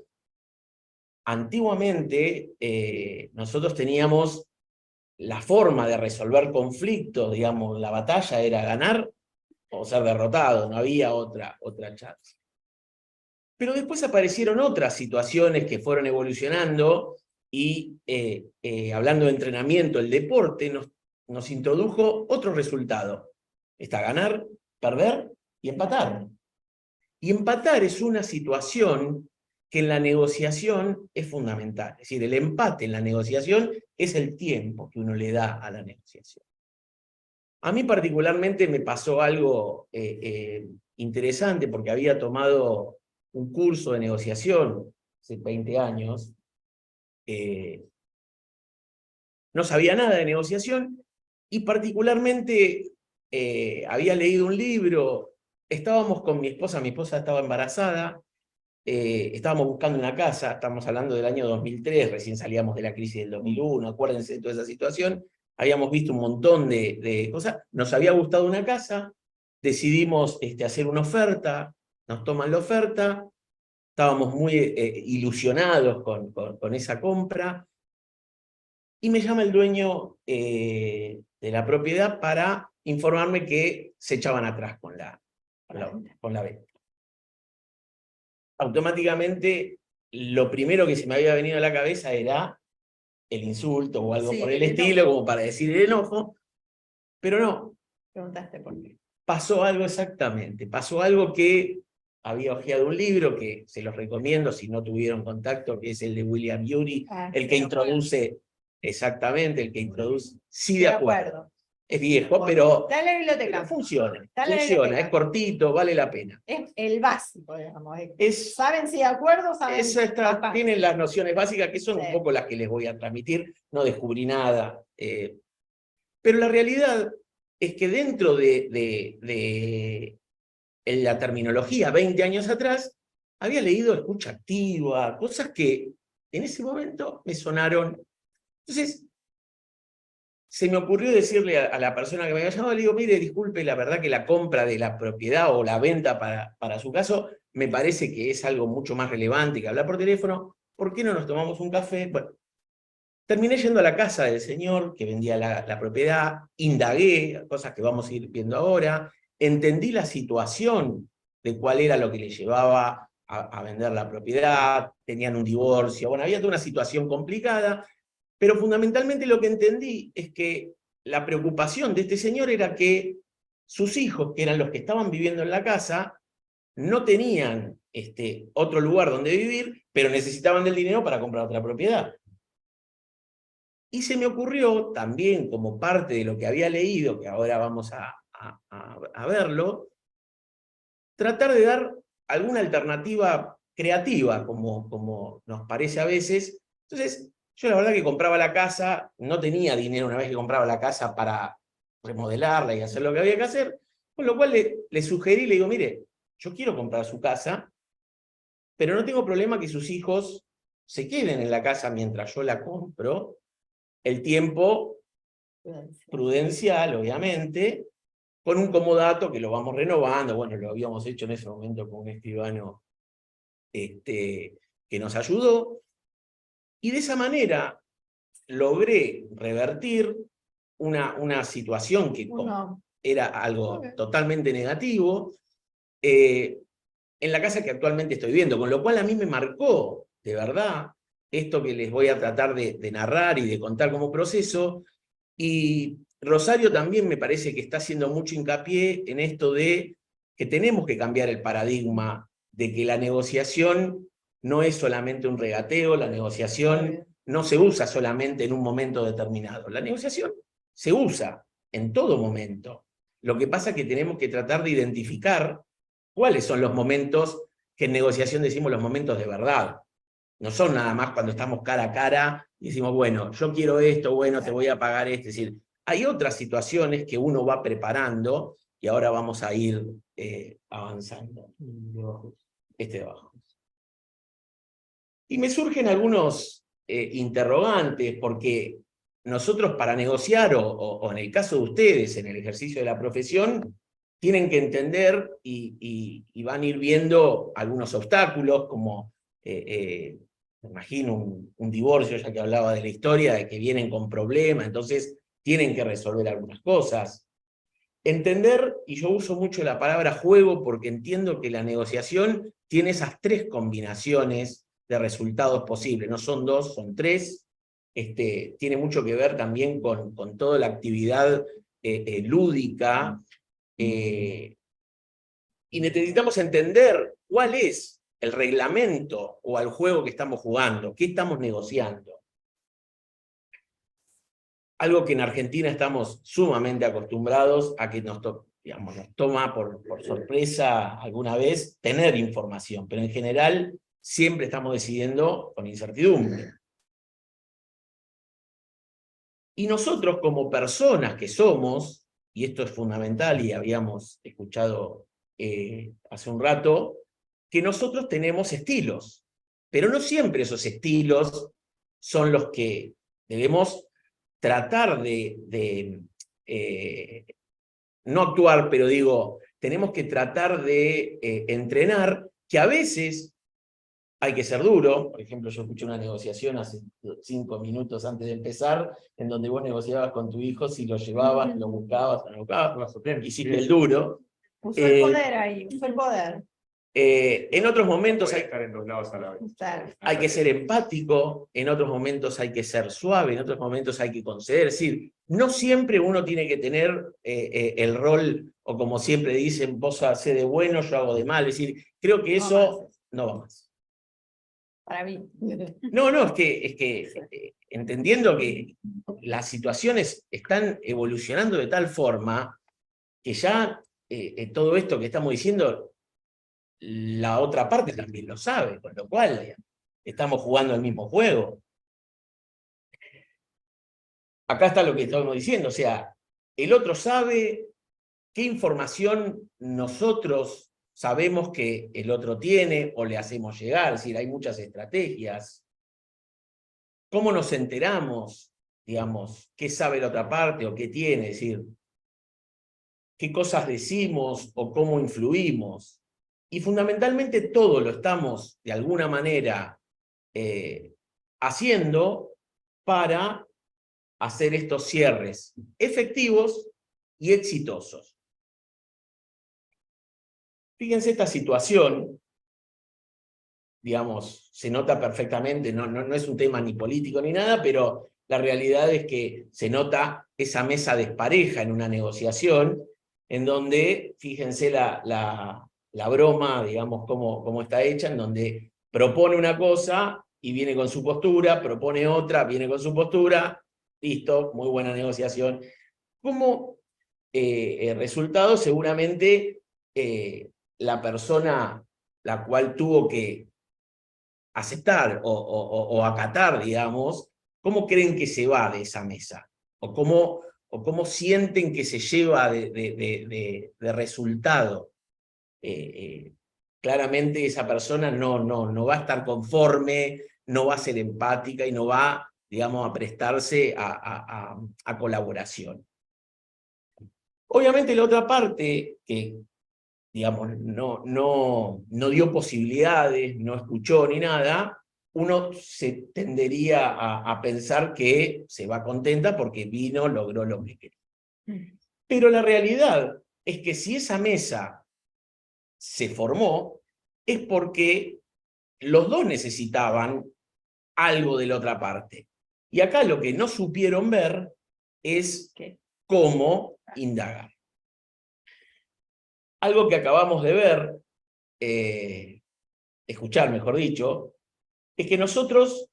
antiguamente nosotros teníamos la forma de resolver conflictos, digamos, la batalla era ganar o ser derrotado, no había otra chance. Pero después aparecieron otras situaciones que fueron evolucionando y hablando de entrenamiento, el deporte nos introdujo otro resultado. Está ganar, perder y empatar. Y empatar es una situación que en la negociación es fundamental. Es decir, el empate en la negociación es el tiempo que uno le da a la negociación. A mí particularmente me pasó algo interesante, porque había tomado un curso de negociación hace 20 años. No sabía nada de negociación y particularmente había leído un libro. Estábamos con mi esposa estaba embarazada, estábamos buscando una casa, estamos hablando del año 2003, recién salíamos de la crisis del 2001, acuérdense de toda esa situación, habíamos visto un montón de cosas, nos había gustado una casa, decidimos hacer una oferta, nos toman la oferta, estábamos muy ilusionados con esa compra, y me llama el dueño de la propiedad para informarme que se echaban atrás con la venta. Automáticamente, lo primero que se me había venido a la cabeza era el insulto o algo por el estilo, como para decir el enojo, pero no. Preguntaste por qué. Pasó algo exactamente, pasó algo que había hojeado un libro, que se los recomiendo si no tuvieron contacto, que es el de William Ury, el que introduce, exactamente, el que introduce, sí, de acuerdo. Es viejo, pero Está en la biblioteca. funciona. Está en la Funciona, biblioteca. es cortito, vale la pena. Es el básico, digamos. Es, ¿Saben si de acuerdo? ¿Saben? tienen las nociones básicas que son Sí. un poco las que les voy a transmitir. No descubrí nada. Pero la realidad es que dentro de la terminología 20 años atrás, había leído escucha activa, cosas que en ese momento me sonaron. Entonces, se me ocurrió decirle a la persona que me había llamado, le digo, mire, disculpe, la verdad que la compra de la propiedad o la venta para su caso, me parece que es algo mucho más relevante que hablar por teléfono. ¿Por qué no nos tomamos un café? Bueno, terminé yendo a la casa del señor que vendía la propiedad, indagué, cosas que vamos a ir viendo ahora, entendí la situación de cuál era lo que le llevaba a vender la propiedad, tenían un divorcio, bueno, había toda una situación complicada, pero fundamentalmente lo que entendí es que la preocupación de este señor era que sus hijos, que eran los que estaban viviendo en la casa, no tenían otro lugar donde vivir, pero necesitaban del dinero para comprar otra propiedad. Y se me ocurrió también, como parte de lo que había leído, que ahora vamos a verlo, tratar de dar alguna alternativa creativa, como nos parece a veces. Entonces, yo la verdad que compraba la casa, no tenía dinero una vez que compraba la casa para remodelarla y hacer lo que había que hacer, con lo cual le sugerí, le digo, mire, yo quiero comprar su casa, pero no tengo problema que sus hijos se queden en la casa mientras yo la compro, el tiempo prudencial, obviamente, con un comodato que lo vamos renovando. Bueno, lo habíamos hecho en ese momento con un escribano que nos ayudó, y de esa manera logré revertir una situación que era algo totalmente negativo en la casa que actualmente estoy viviendo, con lo cual a mí me marcó, de verdad, esto que les voy a tratar de narrar y de contar como proceso. Y Rosario también me parece que está haciendo mucho hincapié en esto de que tenemos que cambiar el paradigma de que la negociación no es solamente un regateo, la negociación no se usa solamente en un momento determinado. La negociación se usa en todo momento. Lo que pasa es que tenemos que tratar de identificar cuáles son los momentos que en negociación decimos los momentos de verdad. No son nada más cuando estamos cara a cara y decimos, bueno, yo quiero esto, bueno, te voy a pagar esto. Es decir, hay otras situaciones que uno va preparando y ahora vamos a ir avanzando. Este de abajo. Y me surgen algunos interrogantes, porque nosotros para negociar, o en el caso de ustedes, en el ejercicio de la profesión, tienen que entender y van a ir viendo algunos obstáculos, como me imagino un divorcio, ya que hablaba de la historia, de que vienen con problemas, entonces tienen que resolver algunas cosas. Entender, y yo uso mucho la palabra juego porque entiendo que la negociación tiene esas tres combinaciones de resultados posibles, no son dos, son tres. Tiene mucho que ver también con toda la actividad lúdica, y necesitamos entender cuál es el reglamento o el juego que estamos jugando, qué estamos negociando. Algo que en Argentina estamos sumamente acostumbrados a que nos toma por sorpresa alguna vez tener información, pero en general siempre estamos decidiendo con incertidumbre. Y nosotros como personas que somos, y esto es fundamental y habíamos escuchado hace un rato, que nosotros tenemos estilos, pero no siempre esos estilos son los que debemos tratar de no actuar, pero digo, tenemos que tratar de entrenar, que a veces hay que ser duro. Por ejemplo, yo escuché una negociación hace 5 minutos antes de empezar, en donde vos negociabas con tu hijo si lo llevabas, lo buscabas, no lo buscabas, hiciste el duro. Usó el poder ahí, usó el poder. En otros momentos hay que ser empático, en otros momentos hay que ser suave, en otros momentos hay que conceder. Es decir, no siempre uno tiene que tener el rol, o como siempre dicen, vos hacés de bueno, yo hago de mal. Es decir, creo que eso no va más. para mí. No, es que entendiendo que las situaciones están evolucionando de tal forma que ya todo esto que estamos diciendo, la otra parte también lo sabe, con lo cual estamos jugando el mismo juego. Acá está lo que estamos diciendo, o sea, el otro sabe qué información nosotros sabemos que el otro tiene o le hacemos llegar, es decir, hay muchas estrategias. ¿Cómo nos enteramos, digamos, qué sabe la otra parte o qué tiene? Es decir, qué cosas decimos o cómo influimos. Y fundamentalmente todo lo estamos, de alguna manera, haciendo para hacer estos cierres efectivos y exitosos. Fíjense esta situación, digamos, se nota perfectamente, no es un tema ni político ni nada, pero la realidad es que se nota esa mesa despareja en una negociación, en donde, fíjense la broma, digamos, cómo está hecha, en donde propone una cosa y viene con su postura, propone otra, viene con su postura, listo, muy buena negociación. Como resultado, seguramente la persona la cual tuvo que aceptar o acatar, digamos, ¿cómo creen que se va de esa mesa? ¿O cómo sienten que se lleva de resultado? Claramente esa persona no va a estar conforme, no va a ser empática y no va, digamos, a prestarse a colaboración. Obviamente la otra parte, que digamos, no dio posibilidades, no escuchó ni nada, uno se tendería a pensar que se va contenta porque vino, logró lo que quería. Pero la realidad es que si esa mesa se formó, es porque los dos necesitaban algo de la otra parte. Y acá lo que no supieron ver es cómo indagar. Algo que acabamos de ver, escuchar mejor dicho, es que nosotros,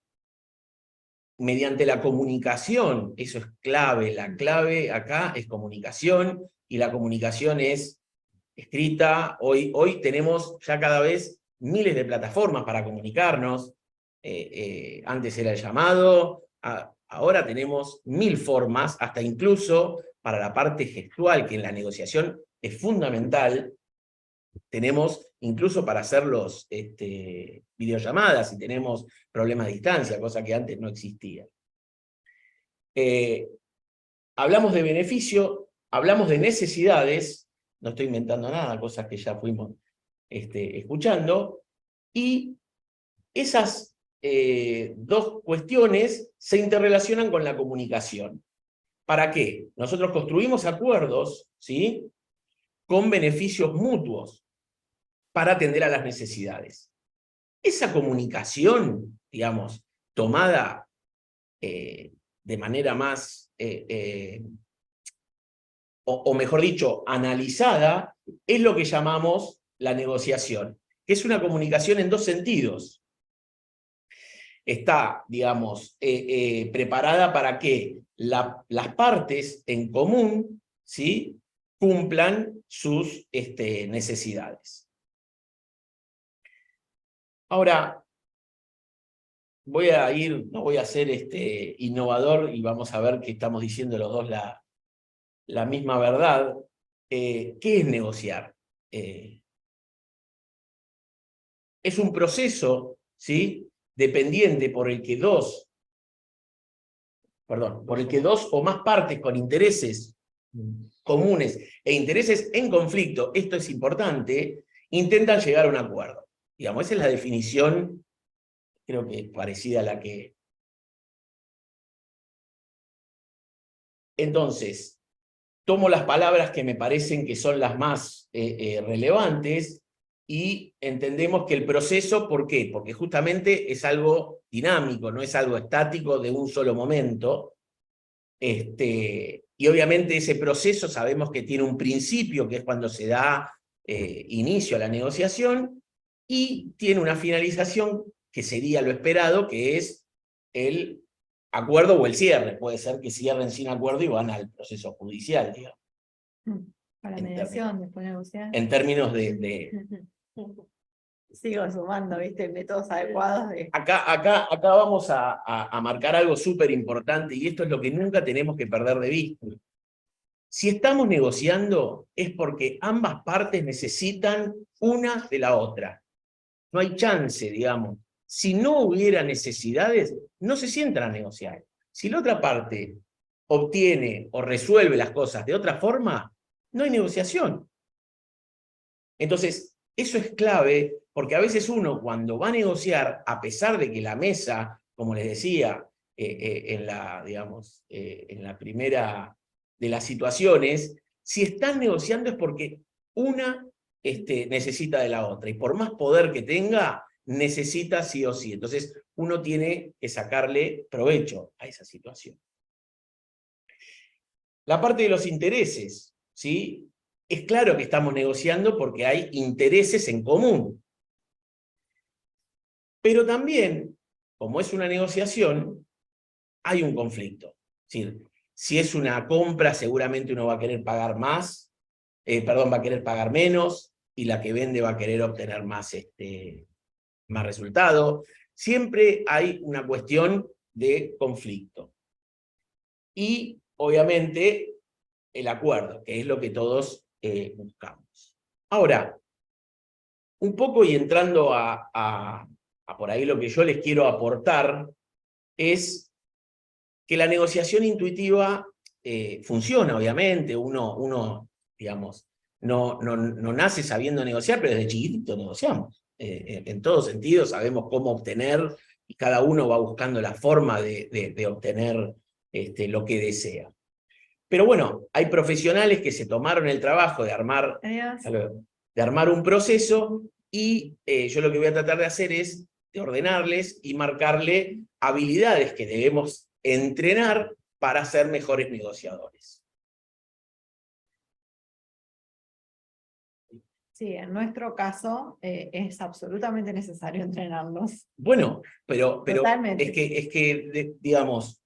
mediante la comunicación, eso es clave, la clave acá es comunicación, y la comunicación es escrita. Hoy tenemos ya cada vez miles de plataformas para comunicarnos. Antes era el llamado, ahora tenemos 1000 formas, hasta incluso para la parte gestual, que en la negociación es fundamental. Tenemos incluso para hacer los videollamadas, si tenemos problemas de distancia, cosa que antes no existía. Hablamos de beneficio, hablamos de necesidades, no estoy inventando nada, cosas que ya fuimos escuchando, y esas dos cuestiones se interrelacionan con la comunicación. ¿Para qué? Nosotros construimos acuerdos, ¿sí?, con beneficios mutuos para atender a las necesidades. Esa comunicación, digamos, tomada de manera más, o mejor dicho, analizada, es lo que llamamos la negociación, que es una comunicación en dos sentidos. Está, digamos, preparada para que las partes en común, ¿sí?, cumplan sus necesidades. Ahora, no voy a ser innovador y vamos a ver que estamos diciendo los dos la misma verdad. ¿Qué es negociar? Es un proceso, ¿sí?, dependiente por el que dos o más partes con intereses comunes e intereses en conflicto, esto es importante, intentan llegar a un acuerdo. Digamos, esa es la definición, creo que parecida a la que... Entonces, tomo las palabras que me parecen que son las más relevantes y entendemos que el proceso, ¿por qué? Porque justamente es algo dinámico, no es algo estático de un solo momento. Y obviamente ese proceso sabemos que tiene un principio, que es cuando se da inicio a la negociación, y tiene una finalización que sería lo esperado, que es el acuerdo o el cierre. Puede ser que cierren sin acuerdo y van al proceso judicial, digamos. Para En mediación, después negociar. En términos de Sigo sumando, ¿viste? Métodos adecuados de... Acá vamos a marcar algo súper importante, y esto es lo que nunca tenemos que perder de vista. Si estamos negociando, es porque ambas partes necesitan una de la otra. No hay chance, digamos. Si no hubiera necesidades, no se sientan a negociar. Si la otra parte obtiene o resuelve las cosas de otra forma, no hay negociación. Entonces, eso es clave, porque a veces uno, cuando va a negociar, a pesar de que la mesa, como les decía, en la primera de las situaciones, si están negociando es porque una necesita de la otra, y por más poder que tenga, necesita sí o sí. Entonces, uno tiene que sacarle provecho a esa situación. La parte de los intereses, ¿sí? Es claro que estamos negociando porque hay intereses en común. Pero también, como es una negociación, hay un conflicto. Es decir, si es una compra, seguramente uno va a querer pagar más, va a querer pagar menos, y la que vende va a querer obtener más resultado. Siempre hay una cuestión de conflicto. Y, obviamente, el acuerdo, que es lo que todos buscamos. Ahora, un poco y entrando a por ahí lo que yo les quiero aportar, es que la negociación intuitiva funciona, obviamente. Uno digamos, no nace sabiendo negociar, pero desde chiquitito negociamos. En todos sentidos sabemos cómo obtener, y cada uno va buscando la forma de obtener lo que desea. Pero bueno, hay profesionales que se tomaron el trabajo de armar un proceso, y yo lo que voy a tratar de hacer es de ordenarles y marcarle habilidades que debemos entrenar para ser mejores negociadores. Sí, en nuestro caso es absolutamente necesario entrenarlos. Bueno, pero Totalmente. es que digamos,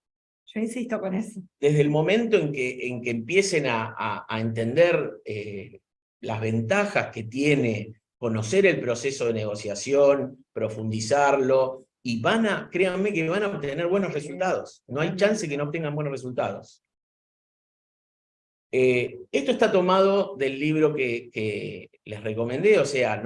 yo insisto con eso. desde el momento en que empiecen a entender las ventajas que tiene conocer el proceso de negociación, profundizarlo, y créanme que van a obtener buenos resultados. No hay chance que no obtengan buenos resultados. Esto está tomado del libro que les recomendé, o sea,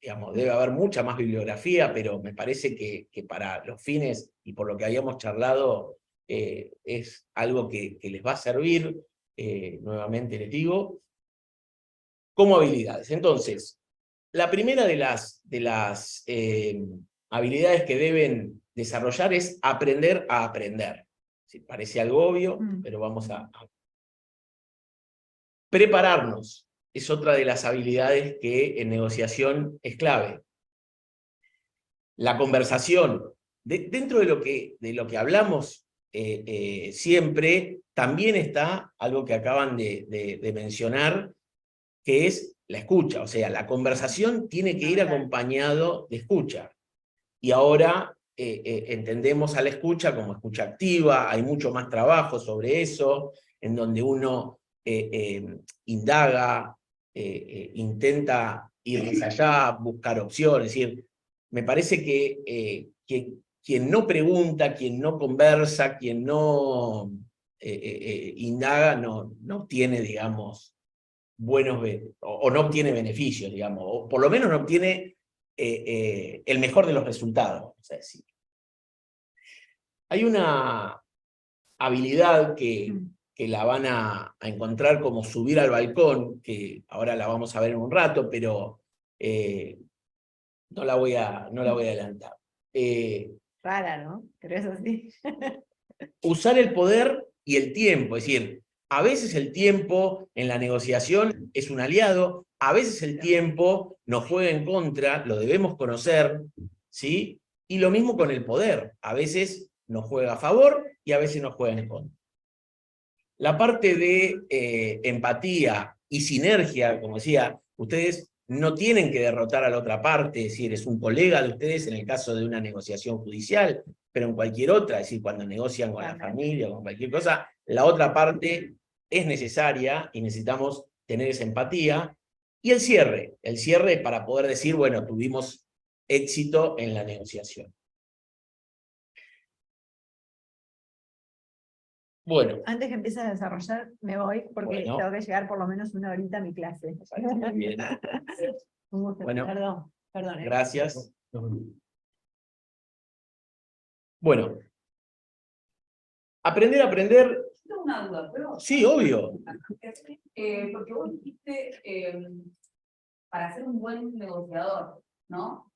digamos, debe haber mucha más bibliografía, pero me parece que para los fines y por lo que habíamos charlado, es algo que les va a servir, nuevamente les digo, como habilidades. Entonces, la primera de las habilidades que deben desarrollar es aprender a aprender. Sí, parece algo obvio, pero vamos a... Prepararnos es otra de las habilidades que en negociación es clave. La conversación. Dentro de lo que hablamos siempre, también está algo que acaban de mencionar, que es la escucha. O sea, la conversación tiene que ir acompañado de escucha. Y ahora entendemos a la escucha como escucha activa, hay mucho más trabajo sobre eso, en donde uno indaga, intenta ir más allá, buscar opciones. Es decir, me parece que quien no pregunta, quien no conversa, quien no indaga, no obtiene, digamos, o no obtiene beneficios, digamos, o por lo menos no obtiene el mejor de los resultados, vamos a decir. Hay una habilidad que la van a encontrar como subir al balcón, que ahora la vamos a ver en un rato, pero no la voy a adelantar. Rara, ¿no? Pero es así. Usar el poder y el tiempo, es decir, a veces el tiempo en la negociación es un aliado, a veces el tiempo nos juega en contra, lo debemos conocer, ¿sí? Y lo mismo con el poder, a veces nos juega a favor y a veces nos juega en contra. La parte de empatía y sinergia, como decía, ustedes no tienen que derrotar a la otra parte, es decir, es un colega de ustedes en el caso de una negociación judicial, pero en cualquier otra, es decir, cuando negocian con la familia o con cualquier cosa, la otra parte es necesaria y necesitamos tener esa empatía. Y el cierre para poder decir, bueno, tuvimos éxito en la negociación. Bueno. Antes que empieces a desarrollar, me voy porque Bueno. tengo que llegar por lo menos 1 horita a mi clase. Muy bien. Bueno, Perdón. Gracias. Bueno. Aprender a aprender. Tengo una duda, ¿pero? Sí, obvio. Porque vos dijiste, para ser un buen negociador, ¿no?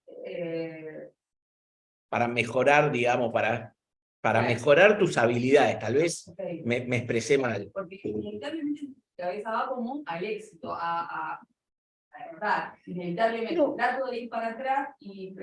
Para mejorar, digamos, para mejorar tus habilidades. Tal vez Okay. me expresé mal. Porque inevitablemente tu cabeza va como al éxito, a verdad. Inevitablemente trato de ir para atrás y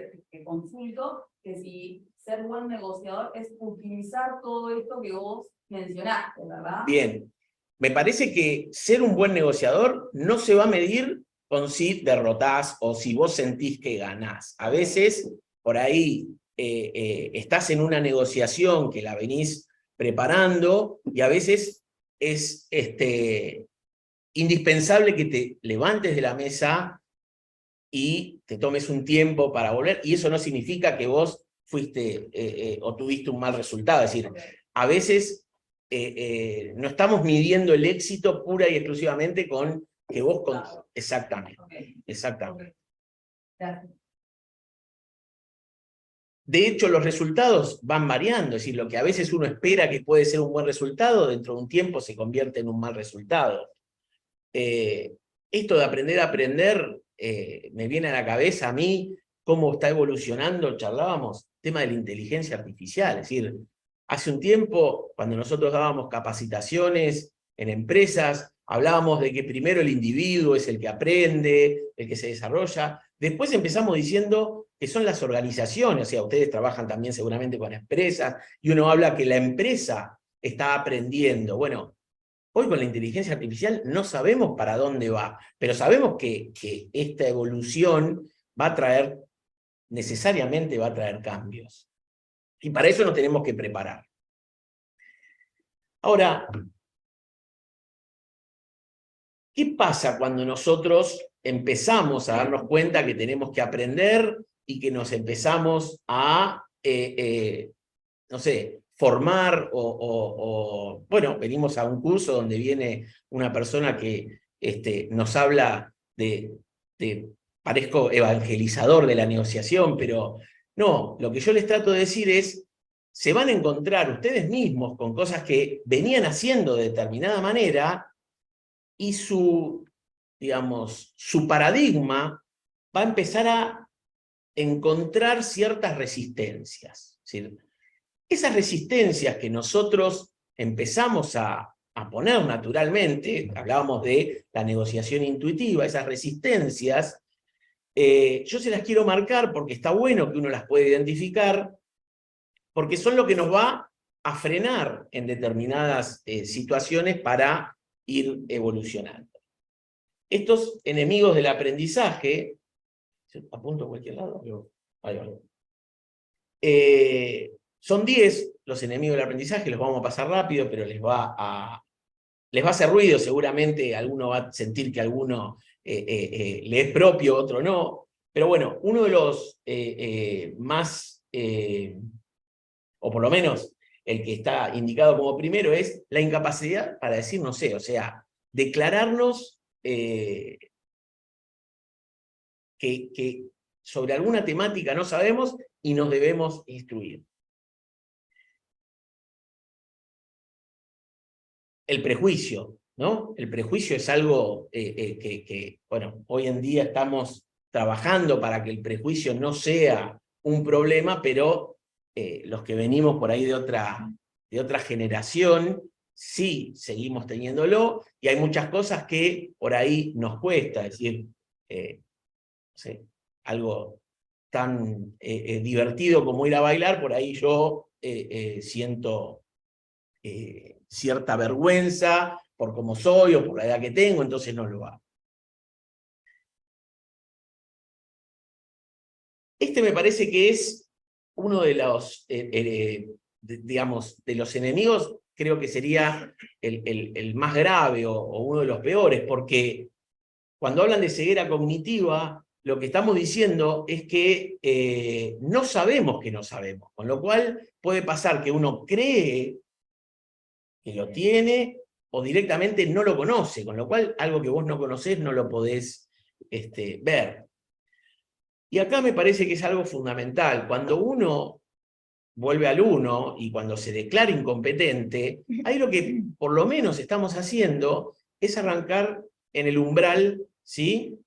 consulto que si ser buen negociador es utilizar todo esto que vos mencionaste, ¿verdad? Bien. Me parece que ser un buen negociador no se va a medir con si derrotás o si vos sentís que ganás. A veces, por ahí, estás en una negociación que la venís preparando y a veces es indispensable que te levantes de la mesa y te tomes un tiempo para volver, y eso no significa que vos fuiste o tuviste un mal resultado. Es decir, a veces no estamos midiendo el éxito pura y exclusivamente con que vos... Exactamente, exactamente. Gracias. De hecho, los resultados van variando, es decir, lo que a veces uno espera que puede ser un buen resultado, dentro de un tiempo se convierte en un mal resultado. Esto de aprender a aprender, me viene a la cabeza a mí cómo está evolucionando, charlábamos, tema de la inteligencia artificial, es decir, hace un tiempo, cuando nosotros dábamos capacitaciones en empresas, hablábamos de que primero el individuo es el que aprende, el que se desarrolla, después empezamos diciendo que son las organizaciones, o sea, ustedes trabajan también seguramente con empresas, y uno habla que la empresa está aprendiendo. Bueno, hoy con la inteligencia artificial no sabemos para dónde va, pero sabemos que esta evolución va a traer, necesariamente va a traer cambios. Y para eso nos tenemos que preparar. Ahora, ¿qué pasa cuando nosotros empezamos a darnos cuenta que tenemos que aprender y que nos empezamos a, no sé, formar bueno, venimos a un curso donde viene una persona que nos habla parezco evangelizador de la negociación, pero no, lo que yo les trato de decir es, se van a encontrar ustedes mismos con cosas que venían haciendo de determinada manera y digamos, su paradigma va a empezar a encontrar ciertas resistencias. Es decir, esas resistencias que nosotros empezamos a poner naturalmente, hablábamos de la negociación intuitiva, esas resistencias, yo se las quiero marcar porque está bueno que uno las pueda identificar, porque son lo que nos va a frenar en determinadas situaciones para ir evolucionando. Estos enemigos del aprendizaje, apunto a cualquier lado, ahí va. Son 10 los enemigos del aprendizaje, los vamos a pasar rápido, pero les va a hacer ruido, seguramente alguno va a sentir que alguno le es propio, otro no. Pero bueno, uno de los más, o por lo menos el que está indicado como primero, es la incapacidad para decir no sé, o sea, declararnos que sobre alguna temática no sabemos y nos debemos instruir. El prejuicio, ¿no? El prejuicio es algo que, bueno, hoy en día estamos trabajando para que el prejuicio no sea un problema, pero los que venimos por ahí de otra generación, sí seguimos teniéndolo, y hay muchas cosas que por ahí nos cuesta, es decir, no sé, algo tan divertido como ir a bailar, por ahí yo siento cierta vergüenza por cómo soy o por la edad que tengo, entonces no lo hago. Este me parece que es uno de los, digamos, de los enemigos, creo que sería el más grave o uno de los peores, porque cuando hablan de ceguera cognitiva, lo que estamos diciendo es que no sabemos que no sabemos, con lo cual puede pasar que uno cree que lo tiene o directamente no lo conoce, con lo cual algo que vos no conocés no lo podés ver. Y acá me parece que es algo fundamental. Cuando uno vuelve al uno y cuando se declara incompetente, ahí lo que por lo menos estamos haciendo es arrancar en el umbral, ¿sí?,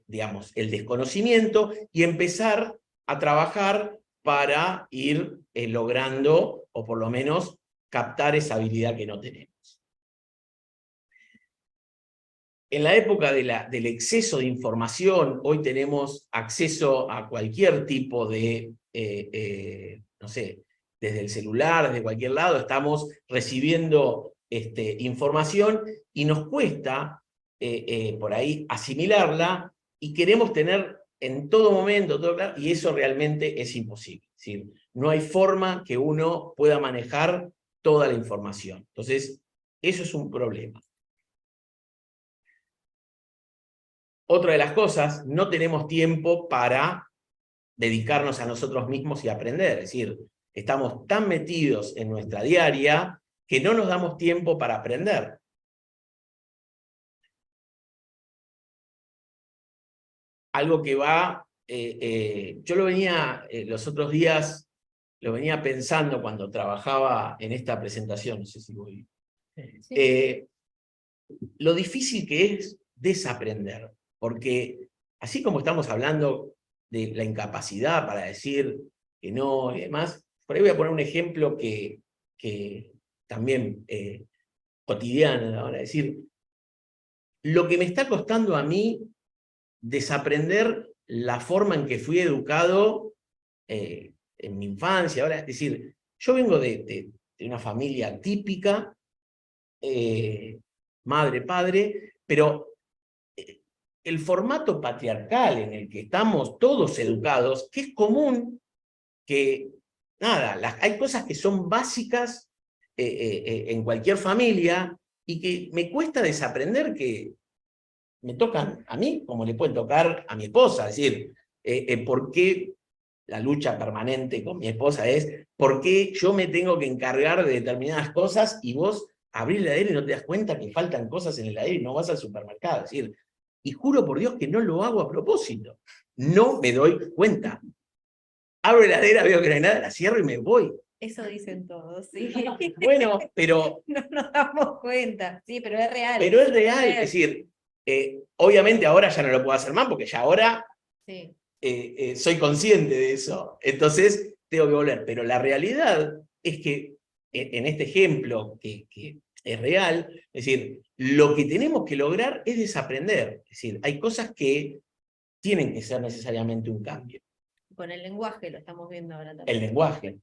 digamos, el desconocimiento y empezar a trabajar para ir logrando, o por lo menos captar esa habilidad que no tenemos. En la época del exceso de información, hoy tenemos acceso a cualquier tipo de, no sé, desde el celular, desde cualquier lado, estamos recibiendo información y nos cuesta por ahí asimilarla y queremos tener en todo momento, todo claro, y eso realmente es imposible. Es decir, no hay forma que uno pueda manejar toda la información. Entonces, eso es un problema. Otra de las cosas, no tenemos tiempo para dedicarnos a nosotros mismos y aprender. Es decir, estamos tan metidos en nuestra diaria que no nos damos tiempo para aprender. Algo que va, yo lo venía, los otros días, lo venía pensando cuando trabajaba en esta presentación, no sé si voy. Sí. Lo difícil que es desaprender, porque así como estamos hablando de la incapacidad para decir que no y demás, por ahí voy a poner un ejemplo que también cotidiano, ahora, es decir, lo que me está costando a mí desaprender la forma en que fui educado en mi infancia, ahora, es decir, yo vengo de una familia típica, madre, padre, pero el formato patriarcal en el que estamos todos educados, que es común que, nada, hay cosas que son básicas en cualquier familia y que me cuesta desaprender que me tocan a mí, como le pueden tocar a mi esposa. Es decir, ¿por qué la lucha permanente con mi esposa es por qué yo me tengo que encargar de determinadas cosas y vos abrís la heladera y no te das cuenta que faltan cosas en la heladera y no vas al supermercado? Es decir, y juro por Dios que no lo hago a propósito. No me doy cuenta. Abro la heladera, veo que no hay nada, la cierro y me voy. Eso dicen todos, sí. Bueno, pero... No nos damos cuenta, sí, pero es real. Pero es real, es decir, obviamente ahora ya no lo puedo hacer más porque ya ahora Sí. Soy consciente de eso. Entonces tengo que volver. Pero la realidad es que en este ejemplo que es real, es decir, lo que tenemos que lograr es desaprender. Es decir, hay cosas que tienen que ser necesariamente un cambio. Con el lenguaje lo estamos viendo ahora también. El lenguaje,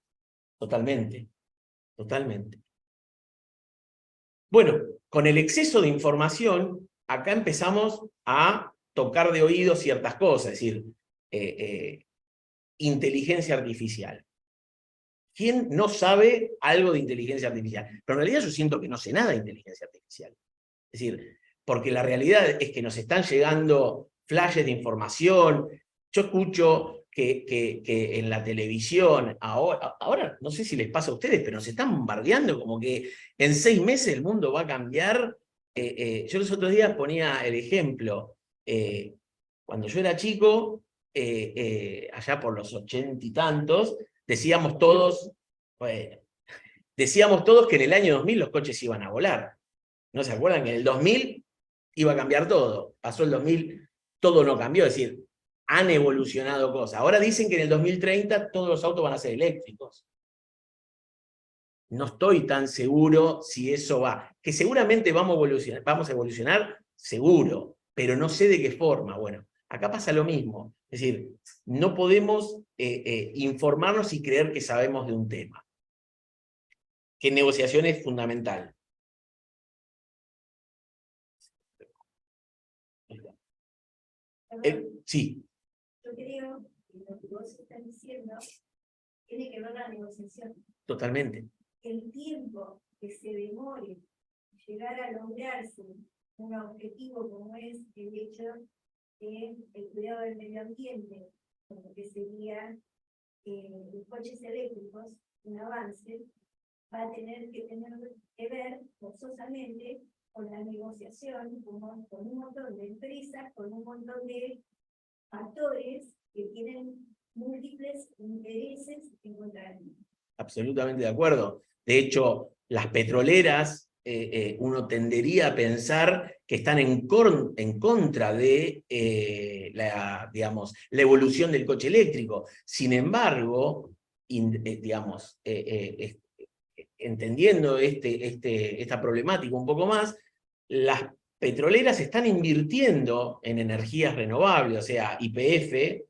totalmente, totalmente. Bueno, con el exceso de información, acá empezamos a tocar de oído ciertas cosas, es decir, inteligencia artificial. ¿Quién no sabe algo de inteligencia artificial? Pero en realidad yo siento que no sé nada de inteligencia artificial. Es decir, porque la realidad es que nos están llegando flashes de información. Yo escucho que en la televisión, ahora no sé si les pasa a ustedes, pero nos están bombardeando como que en 6 meses el mundo va a cambiar. Yo los otros días ponía el ejemplo. Cuando yo era chico, allá por los 80 y tantos, decíamos todos, bueno, decíamos todos que en el año 2000 los coches iban a volar. ¿No se acuerdan que en el 2000 iba a cambiar todo? Pasó el 2000, todo no cambió, es decir, han evolucionado cosas. Ahora dicen que en el 2030 todos los autos van a ser eléctricos. No estoy tan seguro si eso va. Que seguramente vamos a evolucionar, seguro, pero no sé de qué forma. Bueno, acá pasa lo mismo. Es decir, no podemos informarnos y creer que sabemos de un tema. Que en negociación es fundamental. Sí, Yo creo que lo que vos estás diciendo tiene que ver la negociación. totalmente. El tiempo que se demore llegar a lograrse un objetivo como es el hecho de el cuidado del medio ambiente, como que sería los coches eléctricos, un avance, va a tener que ver forzosamente con la negociación, con un montón de empresas, con un montón de actores que tienen múltiples intereses en contra del mismo. Absolutamente de acuerdo. De hecho, las petroleras, uno tendería a pensar que están en contra de digamos, la evolución del coche eléctrico. Sin embargo, digamos, entendiendo esta problemática un poco más, las petroleras están invirtiendo en energías renovables, o sea, YPF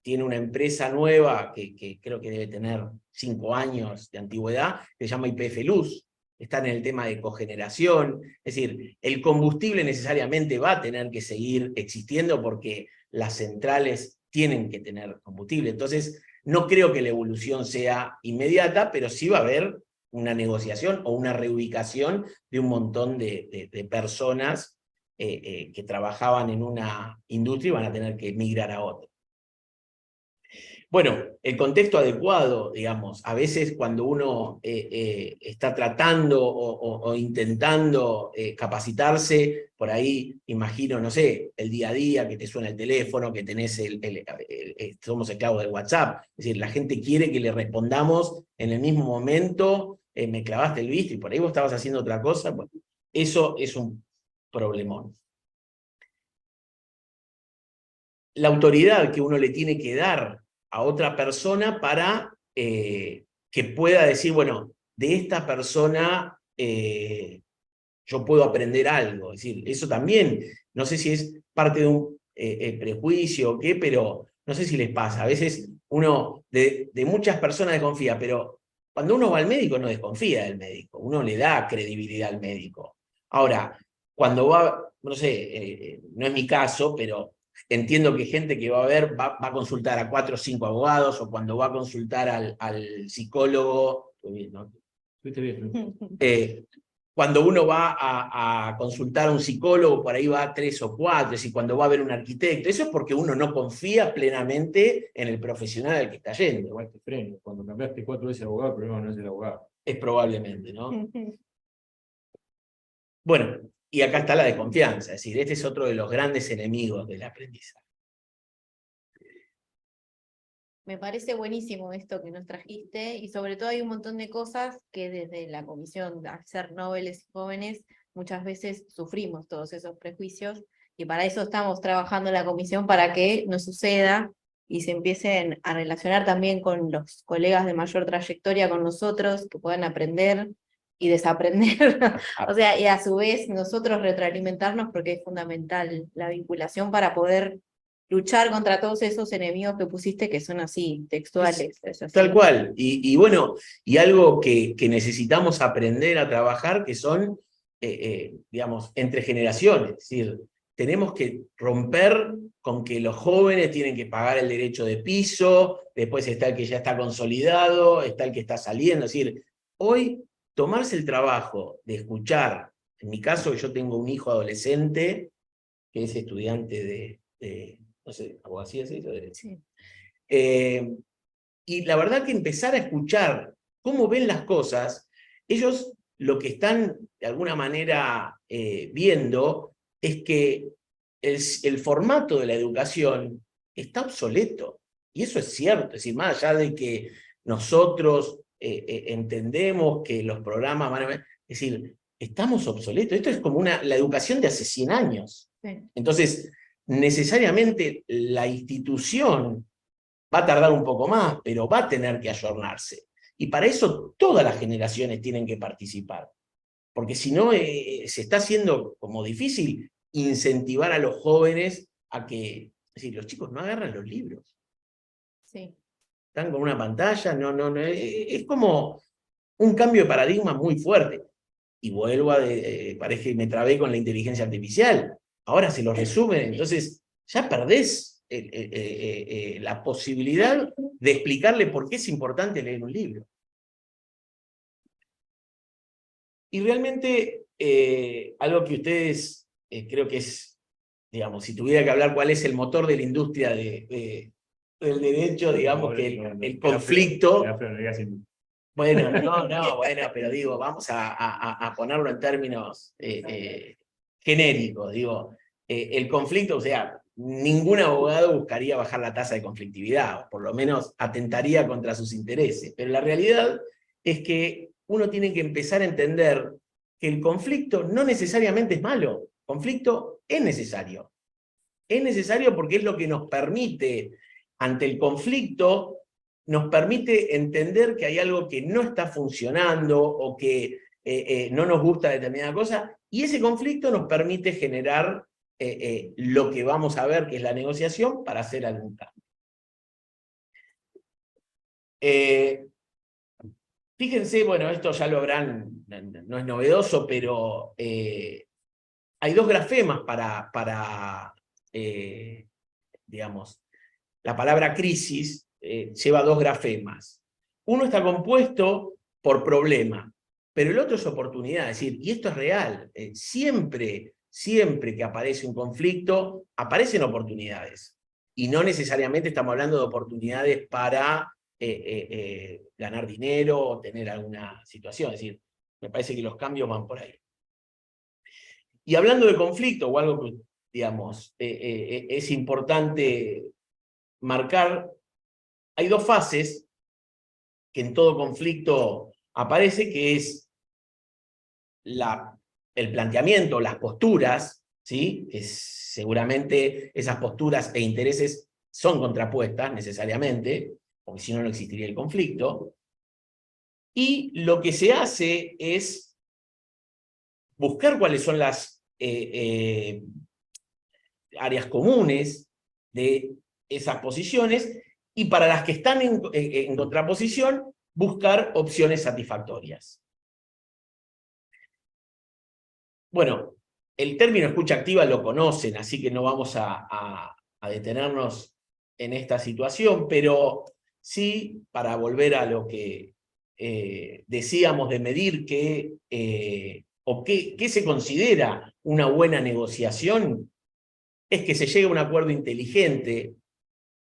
tiene una empresa nueva que creo que debe tener 5 años de antigüedad, que se llama YPF Luz, están en el tema de cogeneración, es decir, el combustible necesariamente va a tener que seguir existiendo porque las centrales tienen que tener combustible, entonces no creo que la evolución sea inmediata, pero sí va a haber una negociación o una reubicación de un montón de personas que trabajaban en una industria y van a tener que migrar a otra. Bueno, el contexto adecuado, digamos, a veces cuando uno está tratando o intentando capacitarse, por ahí, imagino, no sé, el día a día, que te suena el teléfono, que tenés somos esclavos del WhatsApp, es decir, la gente quiere que le respondamos en el mismo momento, me clavaste el visto y por ahí vos estabas haciendo otra cosa, bueno, eso es un problemón. La autoridad que uno le tiene que dar a otra persona para que pueda decir, bueno, de esta persona yo puedo aprender algo. Es decir, eso también, no sé si es parte de un prejuicio o qué, pero no sé si les pasa. A veces uno de muchas personas desconfía, pero cuando uno va al médico no desconfía del médico, uno le da credibilidad al médico. Ahora, cuando va, no sé, no es mi caso, pero entiendo que gente que va a ver va a consultar a 4 o 5 abogados, o cuando va a consultar al psicólogo, ¿no? Estuviste bien. Cuando uno va a consultar a un psicólogo, por ahí va a 3 o 4, es decir, cuando va a ver un arquitecto, eso es porque uno no confía plenamente en el profesional al que está yendo. Igual te freno. Cuando cambiaste 4 veces de abogado, el problema no es el abogado. Es probablemente, ¿no? Bueno, y acá está la desconfianza, es decir, este es otro de los grandes enemigos del aprendizaje. Me parece buenísimo esto que nos trajiste y sobre todo hay un montón de cosas que desde la comisión de Hacer Nobles y Jóvenes muchas veces sufrimos todos esos prejuicios y para eso estamos trabajando en la comisión para que no suceda y se empiecen a relacionar también con los colegas de mayor trayectoria con nosotros, que puedan aprender y desaprender, o sea, y a su vez nosotros retroalimentarnos porque es fundamental la vinculación para poder luchar contra todos esos enemigos que pusiste que son así, textuales. Es así. Tal cual. Y bueno, y algo que necesitamos aprender a trabajar, que son, digamos, entre generaciones. Es decir, tenemos que romper con que los jóvenes tienen que pagar el derecho de piso, después está el que ya está consolidado, está el que está saliendo. Es decir, hoy tomarse el trabajo de escuchar, en mi caso yo tengo un hijo adolescente que es estudiante de no sé, abogacía, ¿sí? Sí. Y la verdad que empezar a escuchar cómo ven las cosas, ellos lo que están de alguna manera viendo es que el formato de la educación está obsoleto. Y eso es cierto, es decir, más allá de que nosotros entendemos que los programas van a... Es decir, estamos obsoletos. Esto es como la educación de hace 100 años. Sí. Entonces, necesariamente la institución va a tardar un poco más, pero va a tener que ayornarse. Y para eso todas las generaciones tienen que participar. Porque si no, se está haciendo como difícil incentivar a los jóvenes a que... Es decir, los chicos no agarran los libros. Sí. Están con una pantalla, no, es como un cambio de paradigma muy fuerte. Y vuelvo parece que me trabé con la inteligencia artificial. Ahora se lo resumen, entonces ya perdés la posibilidad de explicarle por qué es importante leer un libro. Y realmente, algo que ustedes, creo que es, digamos, si tuviera que hablar cuál es el motor de la industria del derecho, digamos que el conflicto... Bueno, bueno, pero digo, vamos a ponerlo en términos genéricos, digo, el conflicto, o sea, ningún abogado buscaría bajar la tasa de conflictividad, o por lo menos atentaría contra sus intereses, pero la realidad es que uno tiene que empezar a entender que el conflicto no necesariamente es malo, el conflicto es necesario porque es lo que nos permite, ante el conflicto, nos permite entender que hay algo que no está funcionando o que no nos gusta determinada cosa, y ese conflicto nos permite generar lo que vamos a ver, que es la negociación, para hacer algún cambio. Fíjense, bueno, esto ya lo habrán, no es novedoso, pero hay dos grafemas para digamos, la palabra crisis lleva dos grafemas. Uno está compuesto por problema, pero el otro es oportunidad. Es decir, y esto es real, siempre que aparece un conflicto, aparecen oportunidades. Y no necesariamente estamos hablando de oportunidades para ganar dinero o tener alguna situación. Es decir, me parece que los cambios van por ahí. Y hablando de conflicto, o algo que, digamos, es importante marcar, hay dos fases que en todo conflicto aparece, que es el planteamiento, las posturas, ¿sí? Que seguramente esas posturas e intereses son contrapuestas necesariamente, porque si no, no existiría el conflicto. Y lo que se hace es buscar cuáles son las áreas comunes de esas posiciones, y para las que están en contraposición, buscar opciones satisfactorias. Bueno, el término escucha activa lo conocen, así que no vamos a detenernos en esta situación, pero sí, para volver a lo que decíamos de medir qué se considera una buena negociación, es que se llegue a un acuerdo inteligente,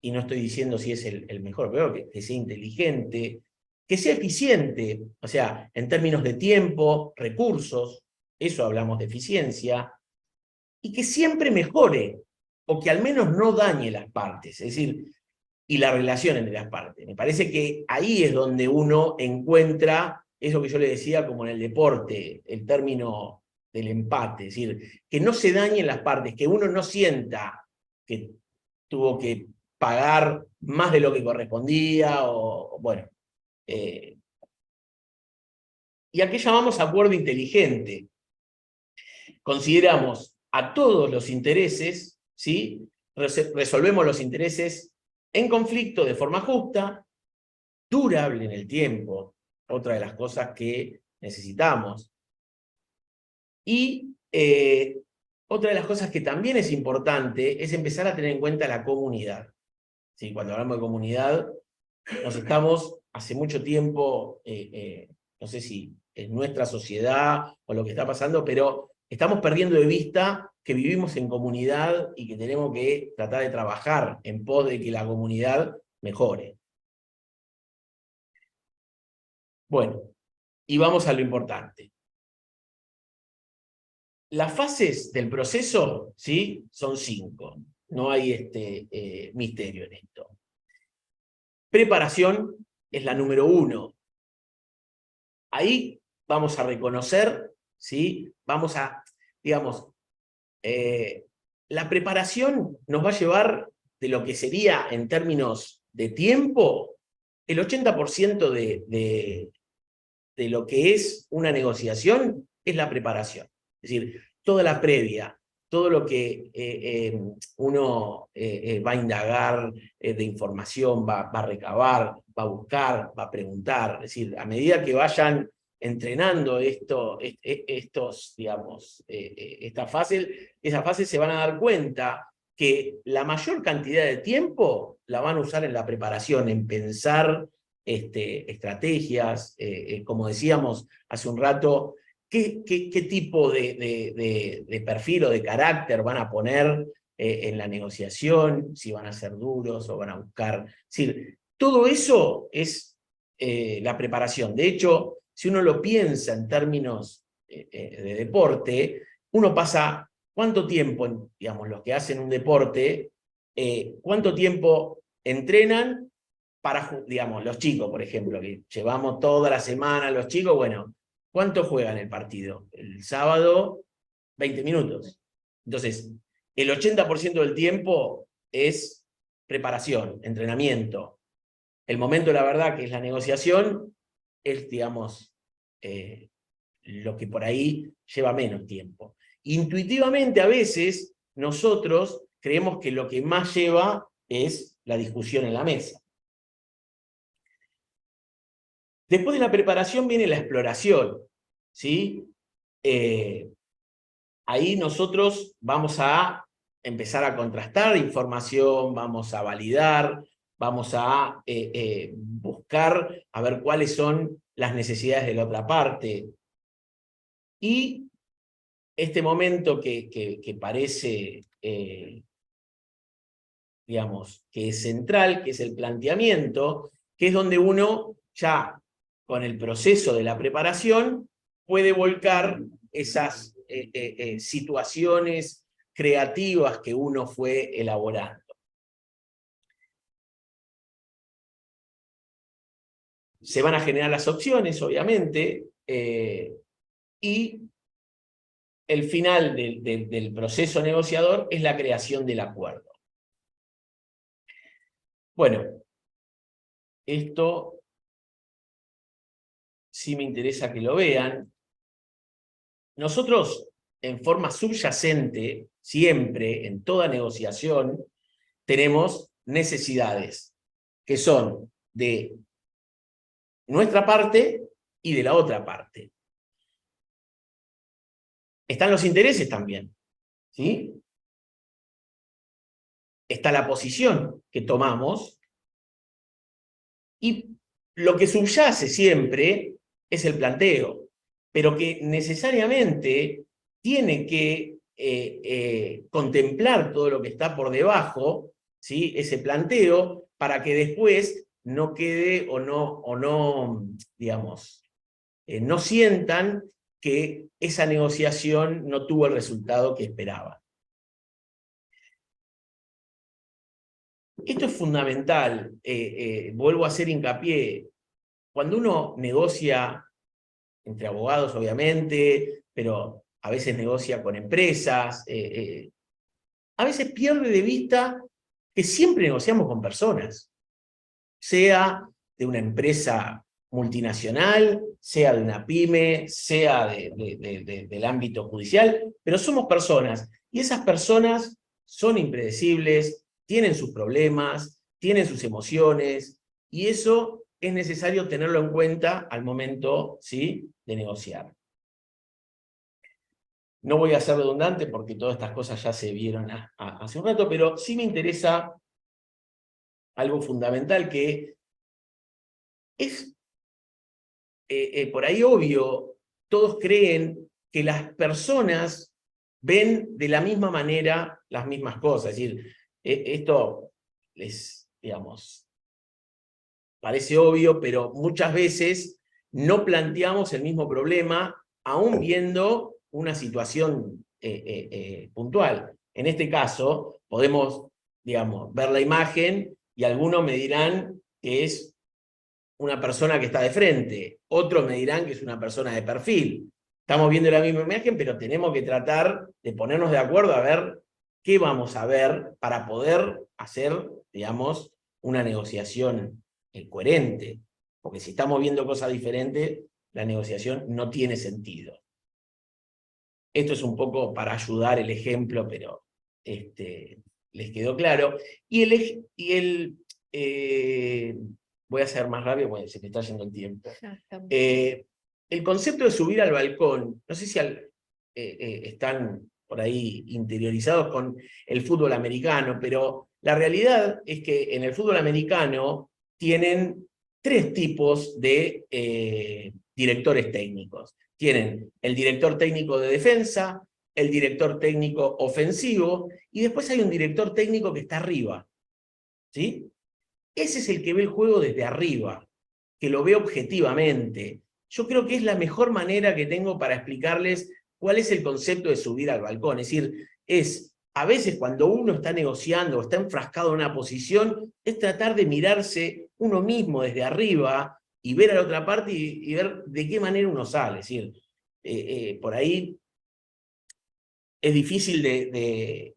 y no estoy diciendo si es el mejor, pero que sea inteligente, que sea eficiente, o sea, en términos de tiempo, recursos, eso hablamos de eficiencia, y que siempre mejore, o que al menos no dañe las partes, es decir, y la relación entre las partes. Me parece que ahí es donde uno encuentra eso que yo le decía como en el deporte, el término del empate, es decir, que no se dañen las partes, que uno no sienta que tuvo que pagar más de lo que correspondía, o bueno. ¿Y a qué llamamos acuerdo inteligente? Consideramos a todos los intereses, ¿sí? Resolvemos los intereses en conflicto de forma justa, durable en el tiempo, otra de las cosas que necesitamos. Y otra de las cosas que también es importante es empezar a tener en cuenta la comunidad. ¿Sí? Cuando hablamos de comunidad, nos estamos hace mucho tiempo, no sé si es nuestra sociedad o lo que está pasando, pero estamos perdiendo de vista que vivimos en comunidad y que tenemos que tratar de trabajar en pos de que la comunidad mejore. Bueno, y vamos a lo importante. Las fases del proceso, ¿sí? Son 5. No hay misterio en esto. Preparación es la número 1. Ahí vamos a reconocer, ¿sí? Vamos a, digamos, la preparación nos va a llevar de lo que sería en términos de tiempo, el 80% de lo que es una negociación es la preparación. Es decir, toda la previa, todo lo que uno va a indagar de información, va a recabar, va a buscar, va a preguntar. Es decir, a medida que vayan entrenando digamos, esa fase se van a dar cuenta que la mayor cantidad de tiempo la van a usar en la preparación, en pensar estrategias, como decíamos hace un rato, qué tipo de perfil o de carácter van a poner en la negociación, si van a ser duros o van a buscar. Es decir, todo eso es la preparación. De hecho, si uno lo piensa en términos de deporte, uno pasa cuánto tiempo, digamos, los que hacen un deporte, cuánto tiempo entrenan para, digamos, los chicos, por ejemplo, que llevamos toda la semana los chicos, bueno, ¿cuánto juegan el partido? El sábado, 20 minutos. Entonces, el 80% del tiempo es preparación, entrenamiento. El momento de la verdad, que es la negociación, es, digamos, lo que por ahí lleva menos tiempo. Intuitivamente, a veces, nosotros creemos que lo que más lleva es la discusión en la mesa. Después de la preparación viene la exploración, ¿sí? Ahí nosotros vamos a empezar a contrastar información, vamos a validar, vamos a buscar a ver cuáles son las necesidades de la otra parte. Y este momento que parece, digamos, que es central, que es el planteamiento, que es donde uno ya, con el proceso de la preparación, puede volcar esas situaciones creativas que uno fue elaborando. Se van a generar las opciones, obviamente, y el final del proceso negociador es la creación del acuerdo. Bueno, esto sí me interesa que lo vean. Nosotros, en forma subyacente, siempre, en toda negociación, tenemos necesidades que son de nuestra parte y de la otra parte. Están los intereses también, ¿sí? Está la posición que tomamos, y lo que subyace siempre es el planteo, pero que necesariamente tiene que contemplar todo lo que está por debajo, ¿sí? Ese planteo, para que después no quede o no digamos, no sientan que esa negociación no tuvo el resultado que esperaban. Esto es fundamental, vuelvo a hacer hincapié. Cuando uno negocia entre abogados, obviamente, pero a veces negocia con empresas, a veces pierde de vista que siempre negociamos con personas, sea de una empresa multinacional, sea de una pyme, sea del ámbito judicial, pero somos personas, y esas personas son impredecibles, tienen sus problemas, tienen sus emociones, y eso es necesario tenerlo en cuenta al momento, ¿sí?, de negociar. No voy a ser redundante porque todas estas cosas ya se vieron hace un rato, pero sí me interesa algo fundamental que es por ahí obvio. Todos creen que las personas ven de la misma manera las mismas cosas. Es decir, esto les, digamos, parece obvio, pero muchas veces no planteamos el mismo problema, aún viendo una situación puntual. En este caso, podemos, digamos, ver la imagen y algunos me dirán que es una persona que está de frente, otros me dirán que es una persona de perfil. Estamos viendo la misma imagen, pero tenemos que tratar de ponernos de acuerdo a ver qué vamos a ver para poder hacer, digamos, una negociación coherente. Porque si estamos viendo cosas diferentes, la negociación no tiene sentido. Esto es un poco para ayudar el ejemplo, pero les quedó claro. Voy a ser más rápido porque se me está yendo el tiempo. El concepto de subir al balcón, no sé si están por ahí interiorizados con el fútbol americano, pero la realidad es que en el fútbol americano tienen 3 tipos de directores técnicos. Tienen el director técnico de defensa, el director técnico ofensivo, y después hay un director técnico que está arriba, ¿sí? Ese es el que ve el juego desde arriba, que lo ve objetivamente. Yo creo que es la mejor manera que tengo para explicarles cuál es el concepto de subir al balcón. Es decir, a veces cuando uno está negociando o está enfrascado en una posición, es tratar de mirarse uno mismo desde arriba y ver a la otra parte y ver de qué manera uno sale. Es decir, por ahí es difícil de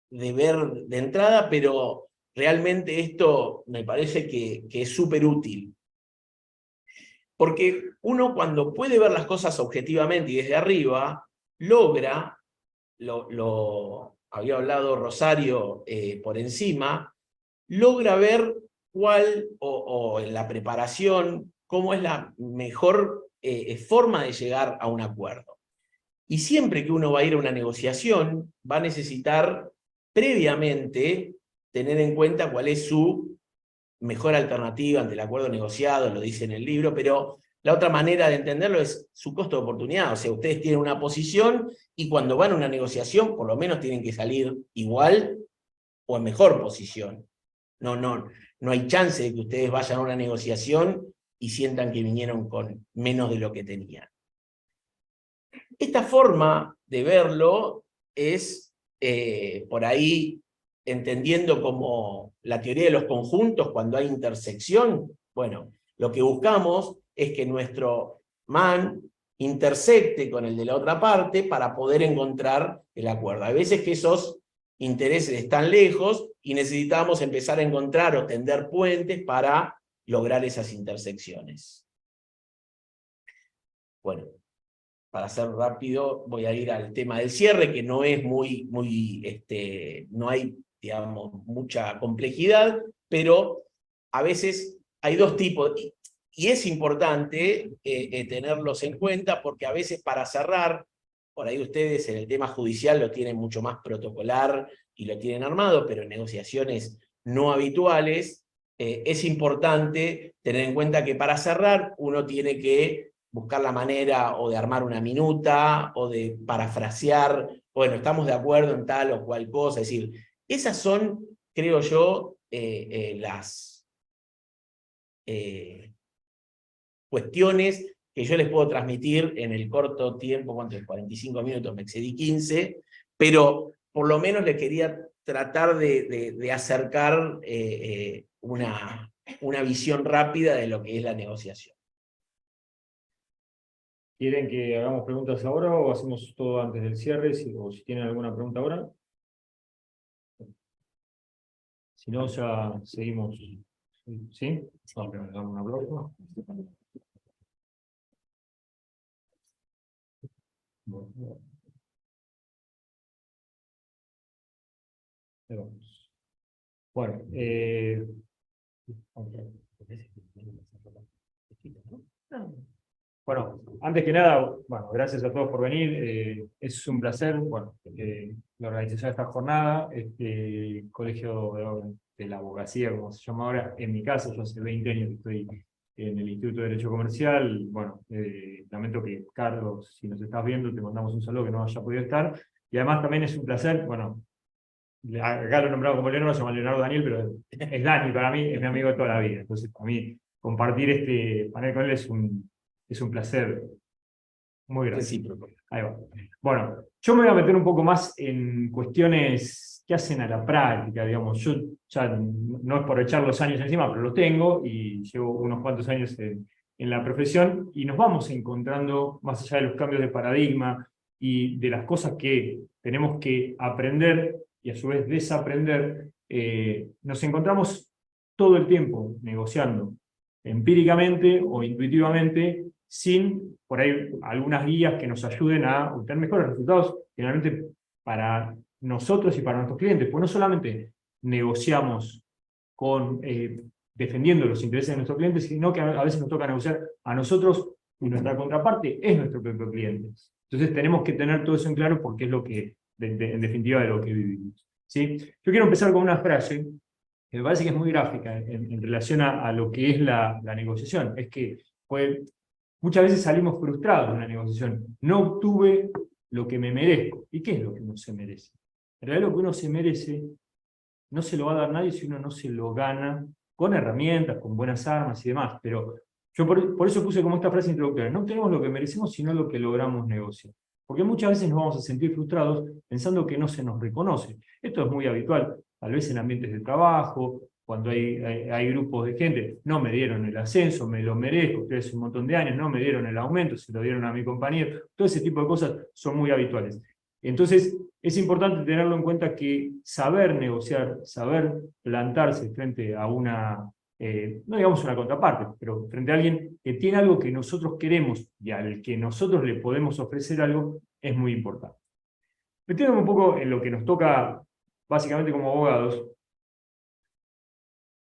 ver de entrada, pero realmente esto me parece que es súper útil. Porque uno cuando puede ver las cosas objetivamente y desde arriba, logra, lo había hablado Rosario por encima, logra ver cuál, o en la preparación, cómo es la mejor forma de llegar a un acuerdo. Y siempre que uno va a ir a una negociación, va a necesitar previamente tener en cuenta cuál es su mejor alternativa ante el acuerdo negociado, lo dice en el libro, pero la otra manera de entenderlo es su costo de oportunidad. O sea, ustedes tienen una posición y cuando van a una negociación, por lo menos tienen que salir igual o en mejor posición. No hay chance de que ustedes vayan a una negociación y sientan que vinieron con menos de lo que tenían. Esta forma de verlo es, por ahí, entendiendo como la teoría de los conjuntos cuando hay intersección. Bueno, lo que buscamos es que nuestro man intersecte con el de la otra parte para poder encontrar el acuerdo. Hay veces que esos intereses están lejos y necesitamos empezar a encontrar o tender puentes para lograr esas intersecciones. Bueno, para ser rápido, voy a ir al tema del cierre, que no es no hay, digamos, mucha complejidad, pero a veces hay 2 tipos, y es importante tenerlos en cuenta, porque a veces para cerrar, por ahí ustedes en el tema judicial lo tienen mucho más protocolar y lo tienen armado, pero en negociaciones no habituales, es importante tener en cuenta que para cerrar uno tiene que buscar la manera o de armar una minuta, o de parafrasear, bueno, estamos de acuerdo en tal o cual cosa. Es decir, esas son, creo yo, las cuestiones que yo les puedo transmitir en el corto tiempo. ¿Cuánto es? 45 minutos, me excedí 15, pero por lo menos les quería tratar de acercar una visión rápida de lo que es la negociación. ¿Quieren que hagamos preguntas ahora o hacemos todo antes del cierre? O si tienen alguna pregunta ahora. Si no, ya seguimos. ¿Sí? Vamos a dar un aplauso. Bueno, bueno, antes que nada, bueno, gracias a todos por venir. Es un placer, bueno, la organización de esta jornada, este colegio de la abogacía, como se llama ahora, en mi caso, yo hace 20 años que estoy en el Instituto de Derecho Comercial. Bueno, lamento que, Carlos, si nos estás viendo, te mandamos un saludo que no haya podido estar. Y además también es un placer, bueno, acá lo he nombrado como Leonardo, se llama Leonardo Daniel, pero es Dani para mí, es mi amigo de toda la vida. Entonces, para mí, compartir este panel con él es un placer muy grande. Recíproco. Ahí va. Bueno, yo me voy a meter un poco más en cuestiones que hacen a la práctica, digamos. Yo ya no es por echar los años encima, pero los tengo y llevo unos cuantos años en la profesión, y nos vamos encontrando, más allá de los cambios de paradigma y de las cosas que tenemos que aprender y a su vez desaprender, nos encontramos todo el tiempo negociando, empíricamente o intuitivamente, sin por ahí algunas guías que nos ayuden a obtener mejores resultados, finalmente para nosotros y para nuestros clientes. Pues no solamente negociamos defendiendo los intereses de nuestros clientes, sino que a veces nos toca negociar a nosotros y nuestra contraparte es nuestro propio cliente. Entonces tenemos que tener todo eso en claro, porque es lo que en definitiva, de lo que vivimos. ¿Sí? Yo quiero empezar con una frase que me parece que es muy gráfica en relación a lo que es la negociación. Es que muchas veces salimos frustrados de una negociación. No obtuve lo que me merezco. ¿Y qué es lo que uno se merece? En realidad lo que uno se merece no se lo va a dar nadie si uno no se lo gana con herramientas, con buenas armas y demás. Pero yo por eso puse como esta frase introductoria: no tenemos lo que merecemos, sino lo que logramos negociar. Porque muchas veces nos vamos a sentir frustrados pensando que no se nos reconoce. Esto es muy habitual, tal vez en ambientes de trabajo, cuando hay grupos de gente. No me dieron el ascenso, me lo merezco, estoy hace un montón de años, no me dieron el aumento, se lo dieron a mi compañero. Todo ese tipo de cosas son muy habituales. Entonces, es importante tenerlo en cuenta que saber negociar, saber plantarse frente a una, no digamos una contraparte, pero frente a alguien que tiene algo que nosotros queremos y al que nosotros le podemos ofrecer algo, es muy importante. Metiéndome un poco en lo que nos toca básicamente como abogados,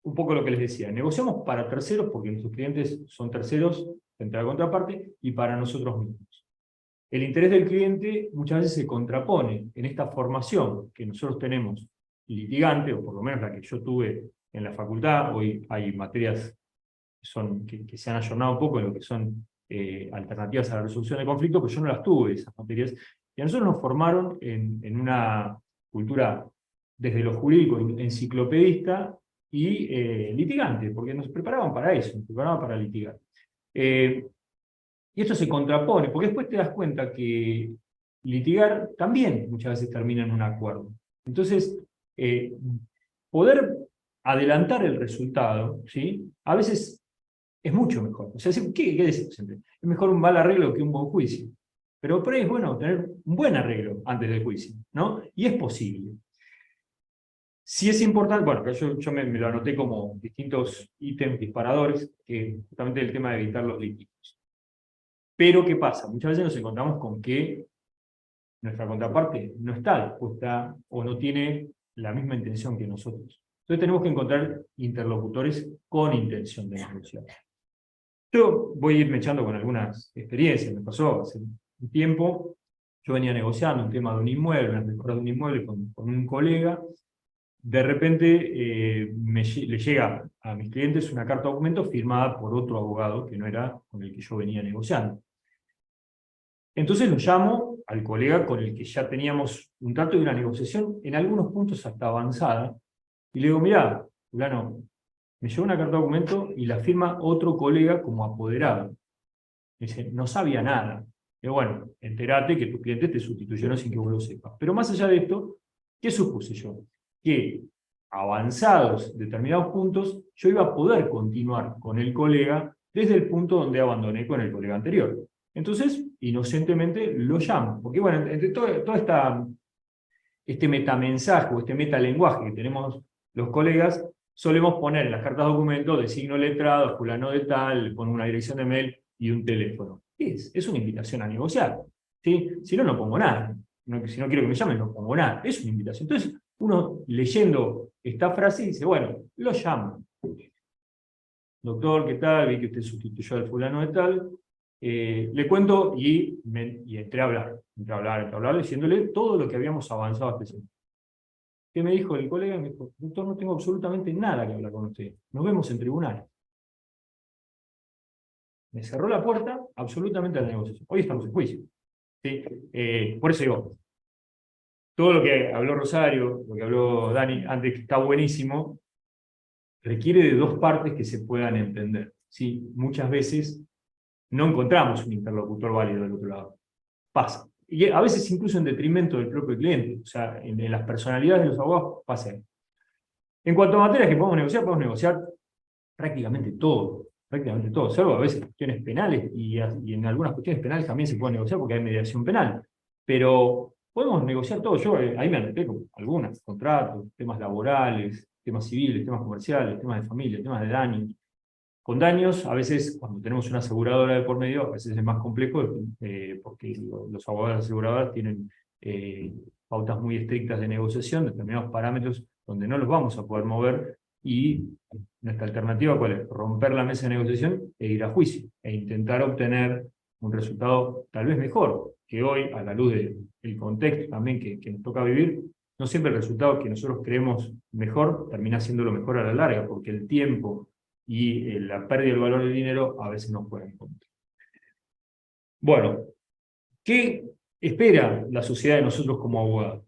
un poco lo que les decía: negociamos para terceros porque nuestros clientes son terceros frente a la contraparte y para nosotros mismos. El interés del cliente muchas veces se contrapone en esta formación que nosotros tenemos litigante, o por lo menos la que yo tuve en la facultad. Hoy hay materias que se han ayornado un poco en lo que son alternativas a la resolución de conflictos, pero yo no las tuve, esas materias. Y a nosotros nos formaron en una cultura desde lo jurídico enciclopedista y litigante, porque nos preparaban para eso, nos preparaban para litigar. Y esto se contrapone, porque después te das cuenta que litigar también muchas veces termina en un acuerdo. Entonces, poder adelantar el resultado, ¿sí?, a veces es mucho mejor. O sea, ¿qué decimos siempre? Es mejor un mal arreglo que un buen juicio. Pero por ahí es bueno tener un buen arreglo antes del juicio, ¿no? Y es posible. Sí es importante, bueno, yo me lo anoté como distintos ítems disparadores, que justamente el tema de evitar los litigios. Pero, ¿qué pasa? Muchas veces nos encontramos con que nuestra contraparte no está dispuesta o no tiene la misma intención que nosotros. Entonces tenemos que encontrar interlocutores con intención de negociar. Yo voy a irme echando con algunas experiencias. Me pasó hace un tiempo, yo venía negociando un tema de un inmueble, unas mejoras de un inmueble con un colega. De repente le llega a mis clientes una carta de documento firmada por otro abogado que no era con el que yo venía negociando. Entonces lo llamo al colega con el que ya teníamos un trato y una negociación, en algunos puntos hasta avanzada, y le digo: mirá, fulano, me llegó una carta de documento y la firma otro colega como apoderado. Me dice: no sabía nada. Y bueno, entérate que tus clientes te sustituyeron sin que vos lo sepas. Pero más allá de esto, ¿qué supuse yo? Que avanzados determinados puntos, yo iba a poder continuar con el colega desde el punto donde abandoné con el colega anterior. Entonces, inocentemente lo llamo. Porque bueno, entre todo este metamensaje o este metalenguaje que tenemos los colegas, solemos poner en las cartas de documento de signo letrado, fulano de tal, con una dirección de mail y un teléfono. ¿Qué es? Es una invitación a negociar. ¿Sí? Si no, no pongo nada. Si no quiero que me llamen, no pongo nada. Es una invitación. Entonces, uno leyendo esta frase dice: bueno, lo llamo. Doctor, ¿qué tal? Vi que usted sustituyó al fulano de tal. Le cuento y entré a hablar, diciéndole todo lo que habíamos avanzado hasta ese momento. ¿Qué me dijo el colega? Me dijo: doctor, no tengo absolutamente nada que hablar con usted. Nos vemos en tribunal. Me cerró la puerta absolutamente a la negociación. Hoy estamos en juicio. ¿Sí? Por eso digo, todo lo que habló Rosario, lo que habló Dani antes, que está buenísimo, requiere de dos partes que se puedan entender. ¿Sí? Muchas veces no encontramos un interlocutor válido del otro lado. Pasa. Y a veces incluso en detrimento del propio cliente. O sea, en las personalidades de los abogados pasa. En cuanto a materias que podemos negociar prácticamente todo. Prácticamente todo. Salvo a veces cuestiones penales, y en algunas cuestiones penales también se puede negociar porque hay mediación penal. Pero podemos negociar todo. Yo ahí me anoté con algunas: contratos, temas laborales, temas civiles, temas comerciales, temas de familia, temas de daños. Con daños, a veces, cuando tenemos una aseguradora de por medio, a veces es más complejo, porque los abogados aseguradoras tienen pautas muy estrictas de negociación, determinados parámetros donde no los vamos a poder mover, y nuestra alternativa, ¿cuál es? Romper la mesa de negociación e ir a juicio, e intentar obtener un resultado tal vez mejor, que hoy, a la luz del contexto también que nos toca vivir, no siempre el resultado que nosotros creemos mejor termina siendo lo mejor a la larga, porque el tiempo y la pérdida del valor del dinero a veces nos juegan en contra. Bueno, ¿qué espera la sociedad de nosotros como abogados?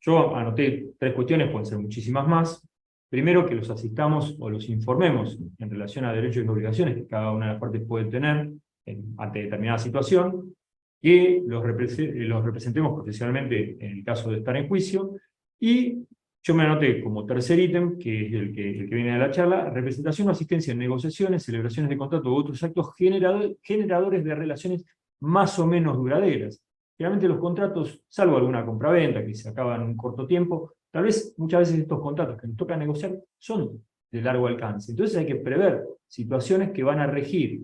Yo anoté 3 cuestiones, pueden ser muchísimas más. Primero, que los asistamos o los informemos en relación a derechos y obligaciones que cada una de las partes puede tener ante determinada situación, que los representemos profesionalmente en el caso de estar en juicio, y yo me anoté como tercer ítem, que es el que viene de la charla, representación o asistencia en negociaciones, celebraciones de contrato u otros actos generadores de relaciones más o menos duraderas. Generalmente los contratos, salvo alguna compraventa que se acaba en un corto tiempo, tal vez muchas veces estos contratos que nos toca negociar son de largo alcance. Entonces hay que prever situaciones que van a regir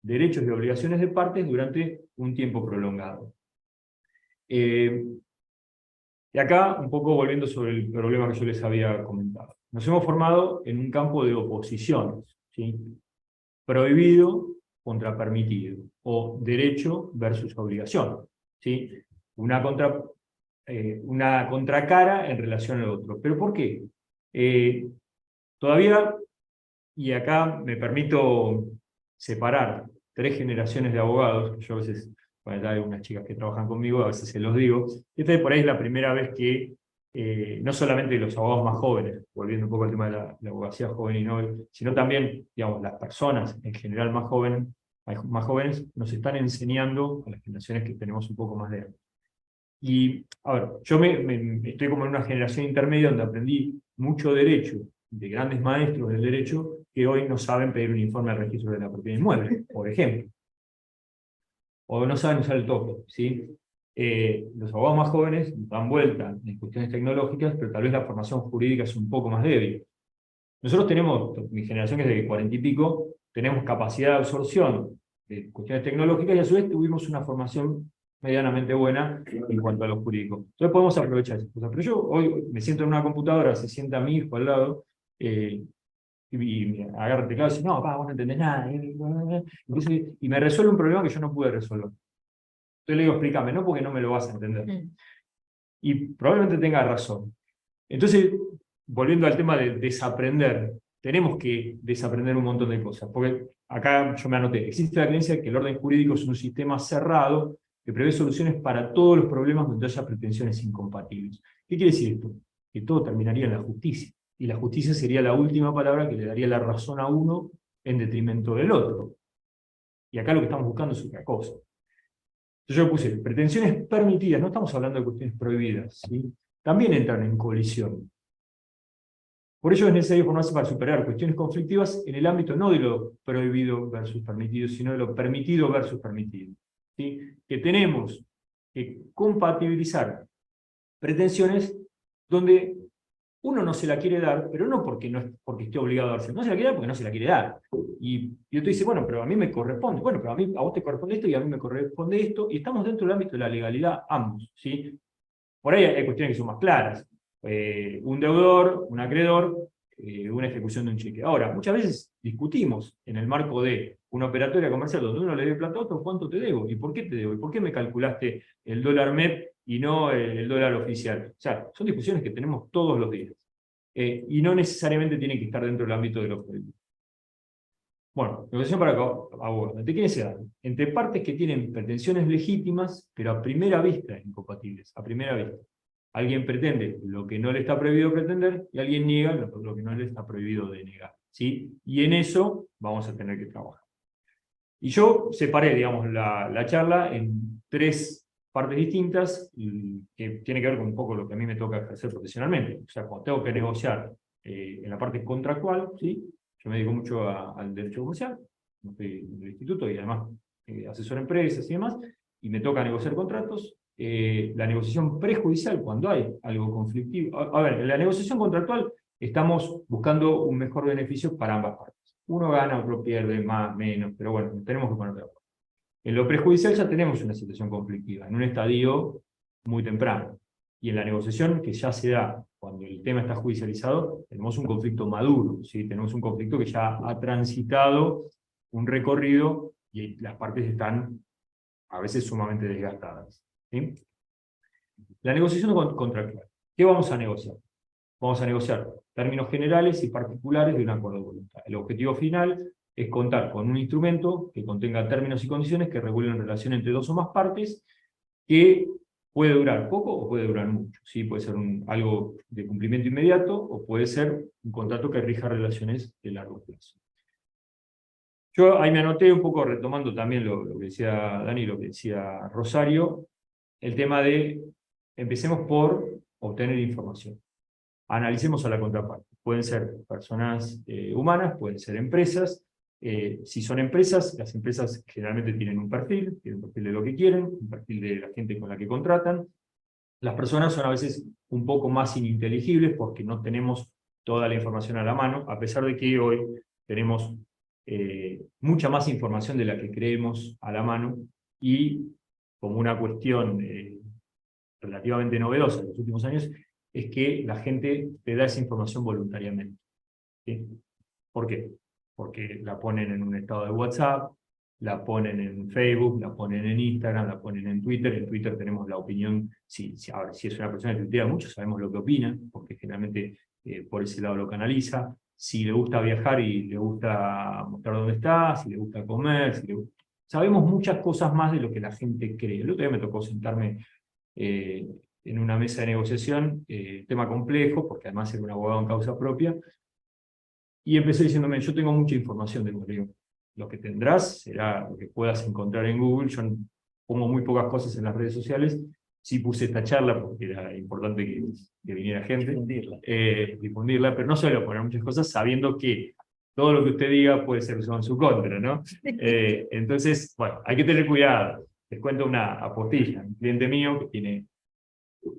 derechos y obligaciones de partes durante un tiempo prolongado. Y acá, un poco volviendo sobre el problema que yo les había comentado. Nos hemos formado en un campo de oposiciones, ¿sí? Prohibido contra permitido, o derecho versus obligación, ¿sí? Una contracara en relación al otro. ¿Pero por qué? Todavía, y acá me permito separar 3 generaciones de abogados, que yo a veces, bueno, hay unas chicas que trabajan conmigo, a veces se los digo, esta por ahí es la primera vez que, no solamente los abogados más jóvenes, volviendo un poco al tema de la abogacía joven y noble, sino también, digamos, las personas en general más jóvenes, nos están enseñando a las generaciones que tenemos un poco más de edad. Y, a ver, yo estoy como en una generación intermedia donde aprendí mucho derecho, de grandes maestros del derecho, que hoy no saben pedir un informe al registro de la propiedad inmueble, por ejemplo. O no saben usar el toque, ¿sí? Los abogados más jóvenes dan vuelta en cuestiones tecnológicas, pero tal vez la formación jurídica es un poco más débil. Nosotros tenemos, mi generación que es de 40 y pico, tenemos capacidad de absorción de cuestiones tecnológicas y a su vez tuvimos una formación medianamente buena en cuanto a lo jurídico. Entonces podemos aprovechar esas cosas. Pero yo hoy me siento en una computadora, se sienta mi hijo al lado, y me agarra el teclado y dice, no, papá, vos no entendés nada. Y me resuelve un problema que yo no pude resolver. Entonces le digo, explícame, no porque no me lo vas a entender. Y probablemente tenga razón. Entonces, volviendo al tema de desaprender, tenemos que desaprender un montón de cosas. Porque acá yo me anoté, existe la creencia de que el orden jurídico es un sistema cerrado que prevé soluciones para todos los problemas donde haya pretensiones incompatibles. ¿Qué quiere decir esto? Que todo terminaría en la justicia. Y la justicia sería la última palabra que le daría la razón a uno en detrimento del otro. Y acá lo que estamos buscando es otra cosa. Entonces yo puse, pretensiones permitidas, no estamos hablando de cuestiones prohibidas, ¿sí? También entran en colisión. Por ello es necesario formarse para superar cuestiones conflictivas en el ámbito no de lo prohibido versus permitido, sino de lo permitido versus permitido. ¿Sí? Que tenemos que compatibilizar pretensiones donde uno no se la quiere dar, pero no porque esté obligado a darse, no se la quiere dar porque no se la quiere dar. Y otro dice, bueno, pero a mí me corresponde, bueno, pero a vos te corresponde esto y a mí me corresponde esto, y estamos dentro del ámbito de la legalidad ambos, ¿sí? Por ahí hay cuestiones que son más claras. Un deudor, un acreedor, una ejecución de un cheque. Ahora, muchas veces discutimos en el marco de una operatoria comercial donde uno le debe plata a otro, ¿cuánto te debo? ¿Y por qué te debo? ¿Y por qué me calculaste el dólar MEP y no el dólar oficial? O sea, son discusiones que tenemos todos los días. Y no necesariamente tienen que estar dentro del ámbito de lo jurídico. Bueno, negociación para abogados. ¿De quiénes se dan? Entre partes que tienen pretensiones legítimas, pero a primera vista incompatibles, a primera vista. Alguien pretende lo que no le está prohibido pretender, y alguien niega lo que no le está prohibido de negar, ¿sí? Y en eso vamos a tener que trabajar. Y yo separé, digamos, la charla en 3 partes distintas, que tiene que ver con un poco lo que a mí me toca ejercer profesionalmente. O sea, cuando tengo que negociar en la parte contractual, ¿sí? Yo me dedico mucho al derecho comercial, estoy en el instituto y además asesoro empresas y demás, y me toca negociar contratos. La negociación prejudicial, cuando hay algo conflictivo. A ver, en la negociación contractual estamos buscando un mejor beneficio para ambas partes. Uno gana, otro pierde, más, menos, pero bueno, tenemos que poner de acuerdo. En lo prejudicial ya tenemos una situación conflictiva, en un estadio muy temprano. Y en la negociación que ya se da cuando el tema está judicializado, tenemos un conflicto maduro, ¿sí? Tenemos un conflicto que ya ha transitado un recorrido y las partes están a veces sumamente desgastadas. ¿Sí? La negociación contractual. ¿Qué vamos a negociar? Vamos a negociar términos generales y particulares de un acuerdo de voluntad. El objetivo final es contar con un instrumento que contenga términos y condiciones que regulen relación entre dos o más partes, que puede durar poco o puede durar mucho. ¿Sí? Puede ser algo de cumplimiento inmediato o puede ser un contrato que rija relaciones de largo plazo. Yo ahí me anoté un poco retomando también lo que decía Dani, lo que decía Rosario, el tema de empecemos por obtener información. Analicemos a la contraparte. Pueden ser personas humanas, pueden ser empresas. Si son empresas, las empresas generalmente tienen un perfil de lo que quieren, un perfil de la gente con la que contratan. Las personas son a veces un poco más ininteligibles porque no tenemos toda la información a la mano, a pesar de que hoy tenemos mucha más información de la que creemos a la mano, y como una cuestión relativamente novedosa en los últimos años, es que la gente te da esa información voluntariamente. ¿Sí? ¿Por qué? Porque la ponen en un estado de WhatsApp, la ponen en Facebook, la ponen en Instagram, la ponen en Twitter. En Twitter tenemos la opinión, si es una persona que tuitea mucho, sabemos lo que opina, porque generalmente por ese lado lo canaliza. Si le gusta viajar y le gusta mostrar dónde está, si le gusta comer, sabemos muchas cosas más de lo que la gente cree. El otro día me tocó sentarme en una mesa de negociación, tema complejo, porque además era un abogado en causa propia, y empecé diciéndome, yo tengo mucha información de Google. Lo que tendrás será lo que puedas encontrar en Google. Yo pongo muy pocas cosas en las redes sociales. Sí puse esta charla porque era importante que viniera gente. Difundirla, pero no suelo poner muchas cosas sabiendo que todo lo que usted diga puede ser usado en su contra, ¿no? Entonces, bueno, hay que tener cuidado. Les cuento una apostilla. Un cliente mío que tiene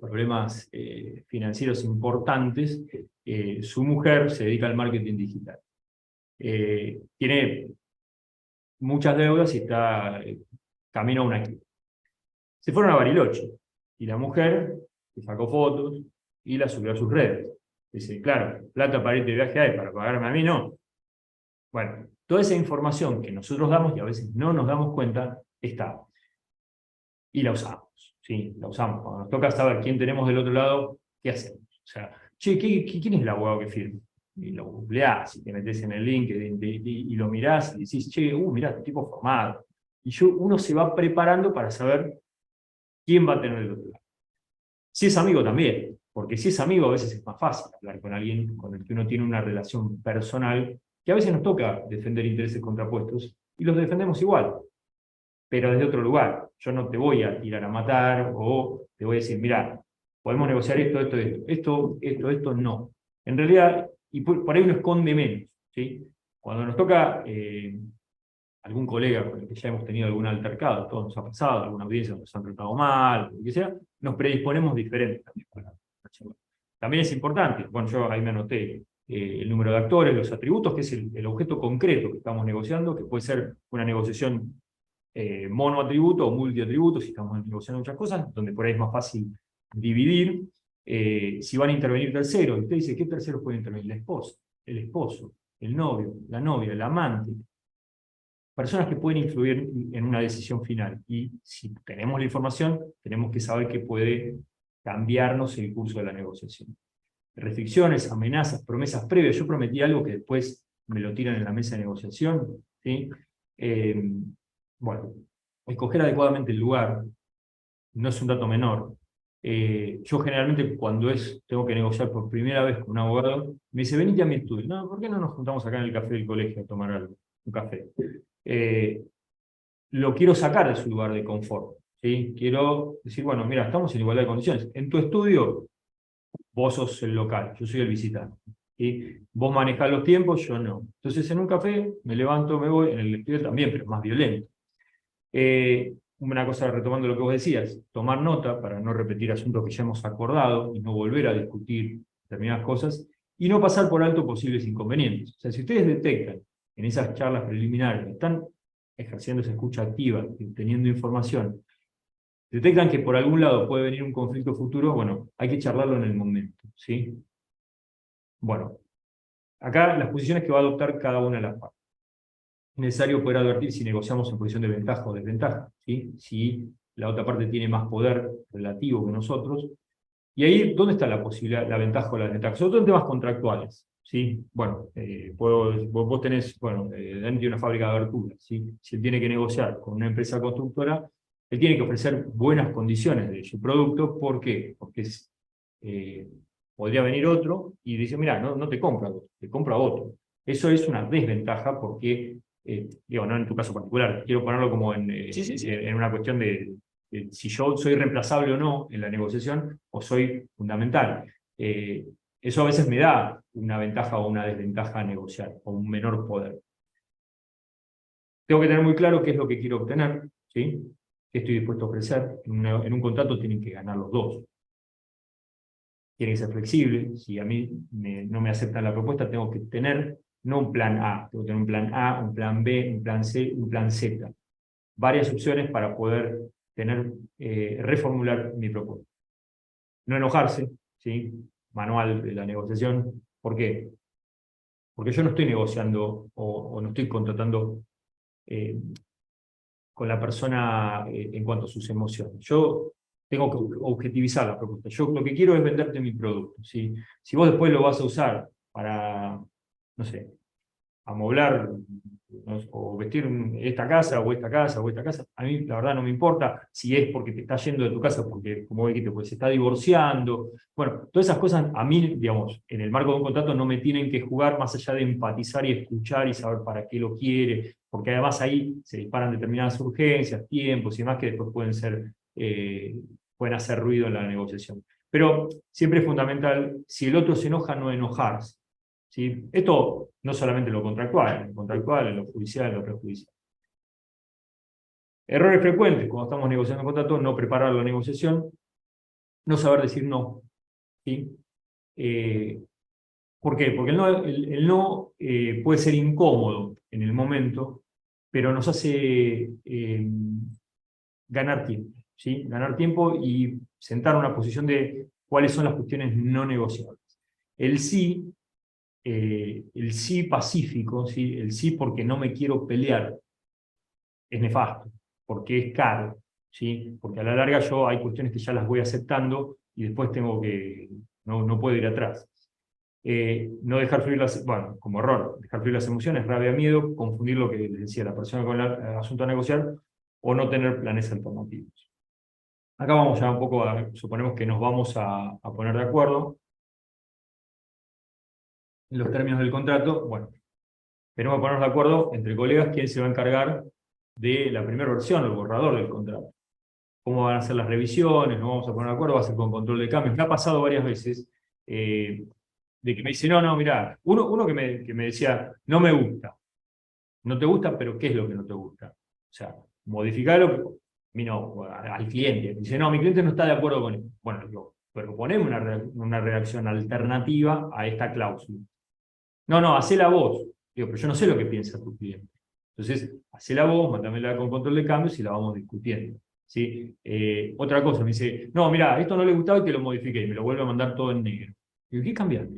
problemas financieros importantes, su mujer se dedica al marketing digital. Tiene muchas deudas y está camino a una quiebra. Se fueron a Bariloche y la mujer le sacó fotos y la subió a sus redes. Dice, claro, plata para ir de viaje hay, para pagarme a mí no. Bueno, toda esa información que nosotros damos y a veces no nos damos cuenta, está. Y la usamos. Sí, la usamos. Cuando nos toca saber quién tenemos del otro lado, ¿qué hacemos? O sea, che, ¿quién es el abogado que firma? Y lo googleás, y te metes en el link y lo mirás y decís, che, mirá, este tipo formado. Y uno se va preparando para saber quién va a tener del otro lado. Si es amigo también, porque si es amigo a veces es más fácil hablar con alguien con el que uno tiene una relación personal, que a veces nos toca defender intereses contrapuestos, y los defendemos igual, pero desde otro lugar. Yo no te voy a tirar a matar, o te voy a decir, mira, podemos negociar esto, no. En realidad, y por ahí uno esconde menos, ¿sí? Cuando nos toca algún colega con el que ya hemos tenido algún altercado, todo nos ha pasado, alguna audiencia nos han tratado mal, lo que sea, nos predisponemos diferente también para la charla. También es importante, bueno, yo ahí me anoté el número de actores, los atributos, que es el objeto concreto que estamos negociando, que puede ser una negociación monoatributo o multiatributo, si estamos negociando muchas cosas, donde por ahí es más fácil dividir. Si van a intervenir terceros, usted dice, ¿qué terceros pueden intervenir? La esposa, el esposo, el novio, la novia, el amante. Personas que pueden influir en una decisión final. Y si tenemos la información, tenemos que saber que puede cambiarnos el curso de la negociación. Restricciones, amenazas, promesas previas. Yo prometí algo que después me lo tiran en la mesa de negociación, ¿sí? Bueno, escoger adecuadamente el lugar no es un dato menor. Yo generalmente cuando tengo que negociar por primera vez con un abogado, me dice, venite a mi estudio. No, ¿por qué no nos juntamos acá en el café del colegio a tomar algo? Un café. Lo quiero sacar de su lugar de confort, ¿sí? Quiero decir, bueno, mira, estamos en igualdad de condiciones. En tu estudio, vos sos el local, yo soy el visitante. ¿Sí? Vos manejás los tiempos, yo no. Entonces en un café me levanto, me voy, en el estudio también, pero más violento. Una cosa retomando lo que vos decías, tomar nota para no repetir asuntos que ya hemos acordado y no volver a discutir determinadas cosas, y no pasar por alto posibles inconvenientes. O sea, si ustedes detectan en esas charlas preliminares que están ejerciendo esa escucha activa, teniendo información, detectan que por algún lado puede venir un conflicto futuro, bueno, hay que charlarlo en el momento, ¿sí? Bueno, acá las posiciones que va a adoptar cada una de las partes. necesario poder advertir si negociamos en posición de ventaja o desventaja, ¿sí? Si la otra parte tiene más poder relativo que nosotros. Y ahí, ¿dónde está la posibilidad, la ventaja o la desventaja? Sobre todo en temas contractuales, ¿sí? Bueno, vos tenés, bueno, Dani tiene una fábrica de aberturas, ¿sí? Si él tiene que negociar con una empresa constructora, él tiene que ofrecer buenas condiciones de su producto. ¿Por qué? Porque podría venir otro y dice, mira, no te compra a vos, te compra a otro. Eso es una desventaja porque, digo, no en tu caso particular, quiero ponerlo como en una cuestión de si yo soy reemplazable o no en la negociación, o soy fundamental. Eso a veces me da una ventaja o una desventaja a negociar, o un menor poder. Tengo que tener muy claro qué es lo que quiero obtener, ¿sí? ¿Qué estoy dispuesto a ofrecer? En un contrato tienen que ganar los dos. Tiene que ser flexible. Si a mí no me aceptan la propuesta, tengo que tener, no un plan A, tengo que tener un plan A, un plan B, un plan C, un plan Z. Varias opciones para poder reformular mi propuesta. No enojarse, ¿sí? Manual de la negociación. ¿Por qué? Porque yo no estoy negociando o no estoy contratando con la persona en cuanto a sus emociones. Yo tengo que objetivizar la propuesta. Yo lo que quiero es venderte mi producto, ¿sí? Si vos después lo vas a usar para, no sé, amoblar, ¿no? O vestir esta casa, o esta casa, o esta casa, a mí la verdad no me importa si es porque te estás yendo de tu casa, porque, como dijiste, pues se está divorciando. Bueno, todas esas cosas a mí, digamos, en el marco de un contrato no me tienen que jugar más allá de empatizar y escuchar y saber para qué lo quiere, porque además ahí se disparan determinadas urgencias, tiempos y demás que después pueden hacer ruido en la negociación. Pero siempre es fundamental, si el otro se enoja, no enojarse, ¿sí? Esto no solamente en lo contractual, en lo judicial, en lo prejudicial. Errores frecuentes cuando estamos negociando un contrato: no preparar la negociación, no saber decir no, ¿sí? ¿Por qué? Porque el no puede ser incómodo en el momento, pero nos hace ganar tiempo, ¿sí? Ganar tiempo y sentar una posición de cuáles son las cuestiones no negociables. El sí pacífico, ¿sí? El sí porque no me quiero pelear, es nefasto, porque es caro, ¿sí? Porque a la larga hay cuestiones que ya las voy aceptando y después no puedo ir atrás. No dejar fluir como error, dejar fluir las emociones, rabia, miedo, confundir lo que les decía la persona con el asunto a negociar, o no tener planes alternativos. Acá vamos ya un poco suponemos que nos vamos a poner de acuerdo en los términos del contrato. Bueno, tenemos que ponernos de acuerdo entre colegas quién se va a encargar de la primera versión, el borrador del contrato. Cómo van a ser las revisiones, nos vamos a poner de acuerdo, va a ser con control de cambios. Me ha pasado varias veces de que me dice, no, mirá, uno que me decía, no me gusta. No te gusta, pero ¿qué es lo que no te gusta? O sea, modificarlo, al cliente. Dice, no, mi cliente no está de acuerdo con esto. Bueno, digo, pero ponemos una redacción alternativa a esta cláusula. No, hacela vos. Digo, pero yo no sé lo que piensa tu cliente. Entonces, hacela vos, mándamela con control de cambios y la vamos discutiendo, ¿sí? Otra cosa, me dice, no, mirá, esto no le gustaba y te lo modifiqué, y me lo vuelve a mandar todo en negro. Digo, ¿qué cambiaste?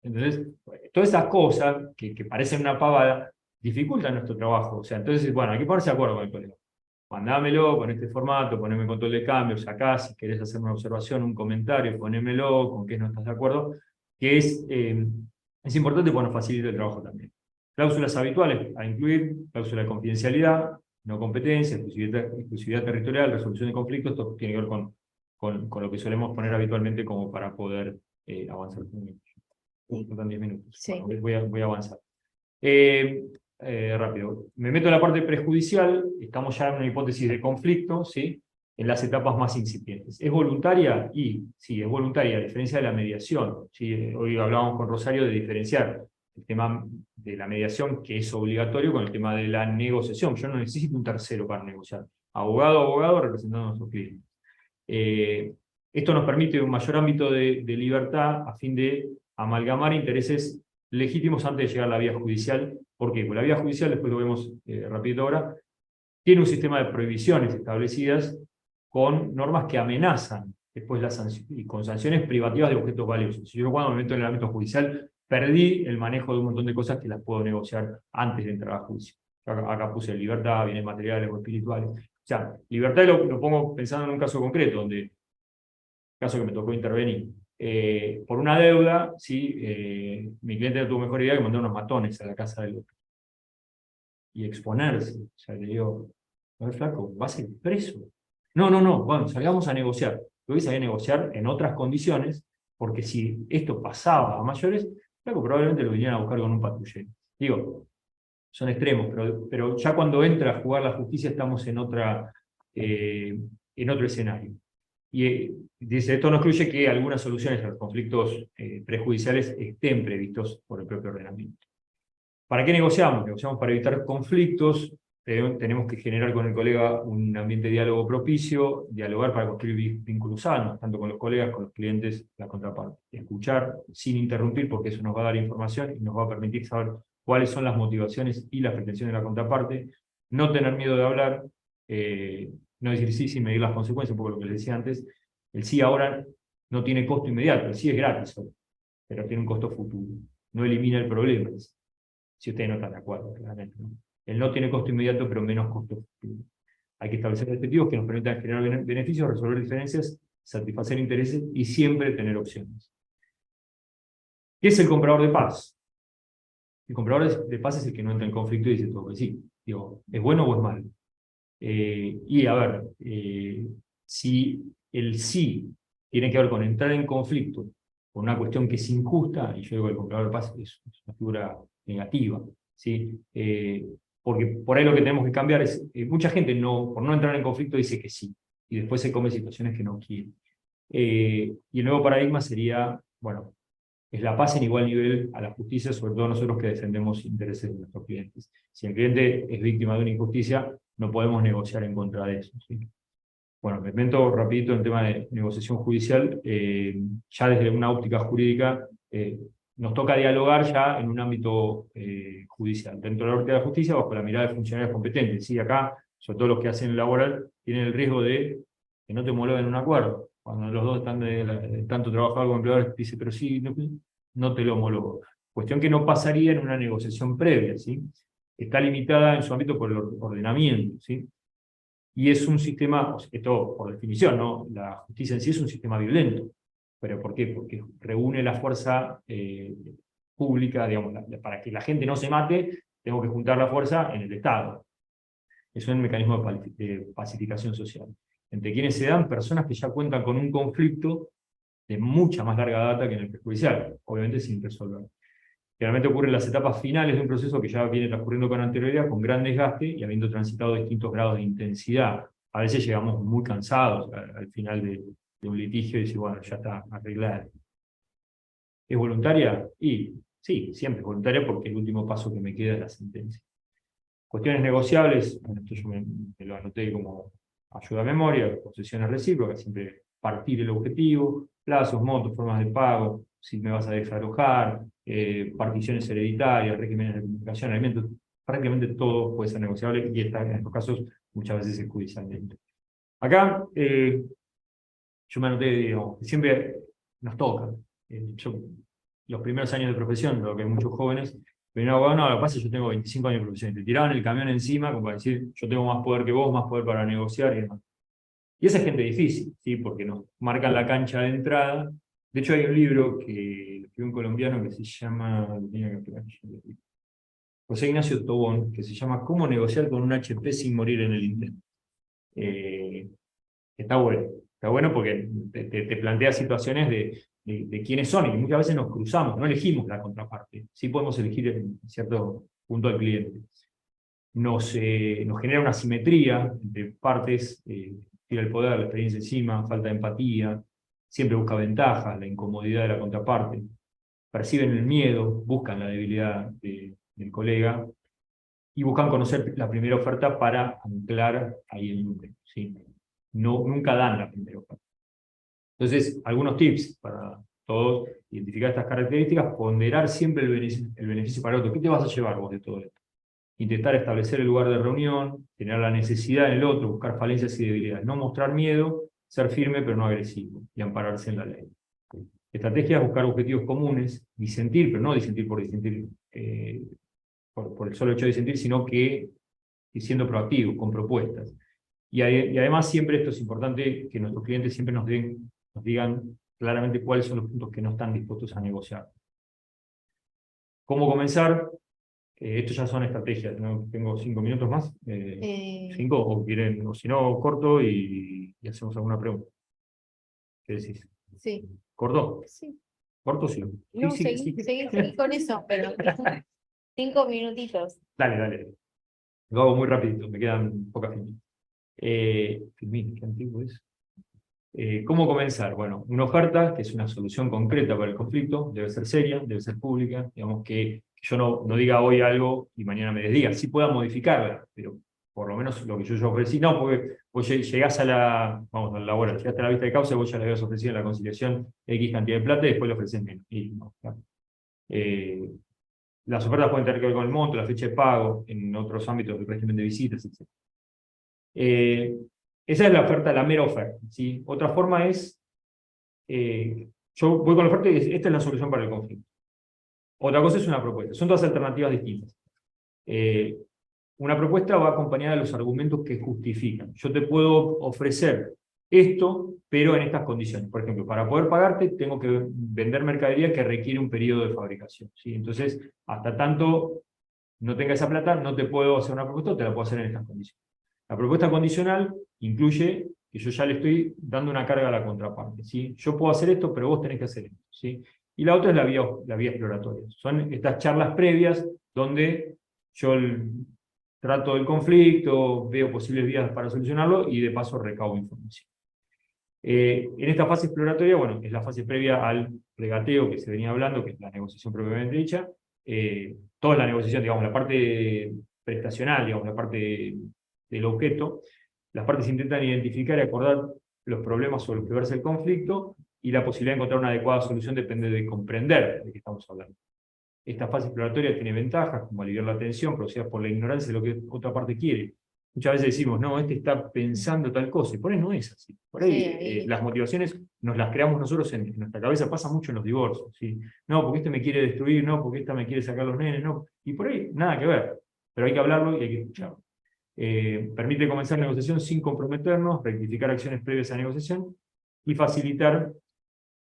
Entonces, todas esas cosas que parecen una pavada dificultan nuestro trabajo. O sea, entonces, bueno, hay que ponerse de acuerdo con el colega. Mandámelo con este formato, poneme control de cambios acá, si querés hacer una observación, un comentario, ponémelo, con qué no estás de acuerdo, que es importante porque nos facilita el trabajo también. Cláusulas habituales a incluir: cláusula de confidencialidad, no competencia, exclusividad territorial, resolución de conflictos. Esto tiene que ver con lo que solemos poner habitualmente como para poder avanzar. Faltan 10 minutos. Sí. Bueno, voy a avanzar. Rápido. Me meto en la parte prejudicial. Estamos ya en una hipótesis de conflicto, ¿sí? En las etapas más incipientes. ¿Es voluntaria? Sí, es voluntaria, a diferencia de la mediación, ¿sí? Hoy hablábamos con Rosario de diferenciar el tema de la mediación, que es obligatorio, con el tema de la negociación. Yo no necesito un tercero para negociar. Abogado representando a nuestros clientes. Esto nos permite un mayor ámbito de libertad a fin de amalgamar intereses legítimos antes de llegar a la vía judicial. ¿Por qué? Porque la vía judicial, después lo vemos rapidito ahora, tiene un sistema de prohibiciones establecidas con normas que amenazan después y con sanciones privativas de objetos valiosos. Si yo cuando me meto en el ámbito judicial perdí el manejo de un montón de cosas que las puedo negociar antes de entrar a juicio. Acá puse libertad, bienes materiales o espirituales. O sea, libertad lo pongo pensando en un caso concreto, donde, caso que me tocó intervenir. Por una deuda, ¿sí? Mi cliente no tuvo mejor idea que mandar unos matones a la casa del otro. Y exponerse. O sea, le digo, a ver, flaco, vas a ir preso. No, bueno, salgamos a negociar. Yo voy a salir a negociar en otras condiciones, porque si esto pasaba a mayores, flaco, probablemente lo vinieran a buscar con un patrullero. Digo, son extremos, pero ya cuando entra a jugar la justicia estamos en otro escenario. Y dice, esto no excluye que algunas soluciones a los conflictos prejudiciales estén previstos por el propio ordenamiento. ¿Para qué negociamos? Negociamos para evitar conflictos, tenemos que generar con el colega un ambiente de diálogo propicio, dialogar para construir vínculos sanos, tanto con los colegas, con los clientes, la contraparte. Escuchar sin interrumpir, porque eso nos va a dar información y nos va a permitir saber cuáles son las motivaciones y las pretensiones de la contraparte. No tener miedo de hablar, no decir sí sin medir las consecuencias, un poco lo que les decía antes. El sí ahora no tiene costo inmediato, el sí es gratis, pero tiene un costo futuro. No elimina el problema, si ustedes no están de acuerdo, claramente, ¿no? El no tiene costo inmediato, pero menos costo futuro. Hay que establecer objetivos que nos permitan generar beneficios, resolver diferencias, satisfacer intereses y siempre tener opciones. ¿Qué es el comprador de paz? El comprador de paz es el que no entra en conflicto y dice todo que sí. Digo, ¿es bueno o es malo? Y a ver, si el sí tiene que ver con entrar en conflicto con una cuestión que es injusta, y yo digo que el comprador de paz es una figura negativa, ¿sí? Porque por ahí lo que tenemos que cambiar es, mucha gente por no entrar en conflicto dice que sí, y después se come situaciones que no quiere. Y el nuevo paradigma sería, bueno, es la paz en igual nivel a la justicia, sobre todo nosotros que defendemos intereses de nuestros clientes. Si el cliente es víctima de una injusticia, no podemos negociar en contra de eso, ¿sí? Bueno, me meto rapidito en el tema de negociación judicial. Ya desde una óptica jurídica, nos toca dialogar ya en un ámbito judicial. Dentro de la óptica de la justicia, bajo la mirada de funcionarios competentes. Sí, acá, sobre todo los que hacen laboral, tienen el riesgo de que no te homologuen un acuerdo. Cuando los dos están tanto trabajador como empleador, dice, pero sí, no te lo homologo. Cuestión que no pasaría en una negociación previa, ¿sí? Está limitada en su ámbito por el ordenamiento, ¿sí? Y es un sistema, esto por definición, ¿no? La justicia en sí es un sistema violento. ¿Pero por qué? Porque reúne la fuerza pública, digamos, para que la gente no se mate, tengo que juntar la fuerza en el Estado. Es un mecanismo de pacificación social. Entre quienes se dan personas que ya cuentan con un conflicto de mucha más larga data que en el prejudicial, obviamente sin resolver. Generalmente ocurre en las etapas finales de un proceso que ya viene transcurriendo con anterioridad, con gran desgaste y habiendo transitado distintos grados de intensidad. A veces llegamos muy cansados al final de un litigio y decimos, bueno, ya está arreglado. ¿Es voluntaria? Y sí, siempre es voluntaria porque el último paso que me queda es la sentencia. Cuestiones negociables, bueno, esto yo me lo anoté como ayuda a memoria, concesiones recíprocas, siempre partir el objetivo, plazos, montos, formas de pago, si me vas a desalojar, particiones hereditarias, regímenes de comunicación, alimentos, prácticamente todo puede ser negociable y está en estos casos muchas veces es judicialmente. Acá yo me anoté, digamos, que siempre nos toca. Los primeros años de profesión, lo que hay muchos jóvenes, pero no, lo que pasa es que yo tengo 25 años de profesión, te tiraban el camión encima como para decir, yo tengo más poder que vos, más poder para negociar y demás. Y esa es gente difícil, ¿sí? Porque nos marcan la cancha de entrada. De hecho hay un libro que escribió un colombiano que se llama, José Ignacio Tobón, que se llama ¿Cómo negociar con un HP sin morir en el intento? Está bueno porque te plantea situaciones de quiénes son, y muchas veces nos cruzamos, no elegimos la contraparte, sí podemos elegir en cierto punto al cliente. Nos genera una simetría entre partes, tira el poder, la experiencia encima, falta de empatía, siempre busca ventajas, la incomodidad de la contraparte, perciben el miedo, buscan la debilidad del colega, y buscan conocer la primera oferta para anclar ahí el número, ¿sí? Nunca dan la primera oferta. Entonces, algunos tips para todos, identificar estas características, ponderar siempre el beneficio para el otro. ¿Qué te vas a llevar vos de todo esto? Intentar establecer el lugar de reunión, tener la necesidad en el otro, buscar falencias y debilidades, no mostrar miedo, ser firme pero no agresivo, y ampararse en la ley. Estrategia es buscar objetivos comunes, disentir, pero no disentir por disentir, por el solo hecho de disentir, sino que siendo proactivos, con propuestas. Y además siempre esto es importante, que nuestros clientes siempre nos digan claramente cuáles son los puntos que no están dispuestos a negociar. ¿Cómo comenzar? Estos ya son estrategias, ¿no? Tengo 5 minutos más. 5, o quieren, o si no, corto y hacemos alguna pregunta. ¿Qué decís? Sí. ¿Corto? Sí. ¿Corto? Sí. No, Sí, seguí con eso, pero 5 minutitos. Dale. Lo hago muy rapidito, me quedan pocas minutos. Filmín, ¿qué antiguo es? ¿Cómo comenzar? Bueno, una oferta que es una solución concreta para el conflicto, debe ser seria, debe ser pública, digamos que yo no diga hoy algo y mañana me desdiga, sí pueda modificarla, pero por lo menos lo que yo ofrecí, no, porque vos llegás a la llegaste a la vista de causa y vos ya le habías ofrecido en la conciliación X cantidad de plata y después le ofreces menos. Y no, claro. Las ofertas pueden tener que ver con el monto, la fecha de pago, en otros ámbitos del régimen de visitas, etc. Esa es la oferta, la mera oferta, ¿sí? Otra forma es, yo voy con la oferta y esta es la solución para el conflicto. Otra cosa es una propuesta, son dos alternativas distintas. Una propuesta va acompañada de los argumentos que justifican. Yo te puedo ofrecer esto, pero en estas condiciones. Por ejemplo, para poder pagarte tengo que vender mercadería que requiere un periodo de fabricación, ¿sí? Entonces, hasta tanto no tenga esa plata, no te puedo hacer una propuesta, te la puedo hacer en estas condiciones. La propuesta condicional incluye que yo ya le estoy dando una carga a la contraparte, ¿sí? Yo puedo hacer esto, pero vos tenés que hacer esto, ¿sí? Y la otra es la vía exploratoria. Son estas charlas previas donde yo trato del conflicto, veo posibles vías para solucionarlo y de paso recaudo información. En esta fase exploratoria, bueno, es la fase previa al regateo que se venía hablando, que es la negociación propiamente dicha. Toda la negociación, digamos, la parte prestacional, digamos, la parte del objeto, las partes intentan identificar y acordar los problemas sobre los que versa el conflicto, y la posibilidad de encontrar una adecuada solución depende de comprender de qué estamos hablando. Esta fase exploratoria tiene ventajas, como aliviar la tensión producida por la ignorancia de lo que otra parte quiere. Muchas veces decimos, no, este está pensando tal cosa, y por ahí no es así. Por ahí las motivaciones nos las creamos nosotros en nuestra cabeza, pasa mucho en los divorcios, ¿sí? No, porque este me quiere destruir, no, porque esta me quiere sacar los nenes, no. Y por ahí nada que ver, pero hay que hablarlo y hay que escucharlo. Permite comenzar negociación sin comprometernos, rectificar acciones previas a negociación y facilitar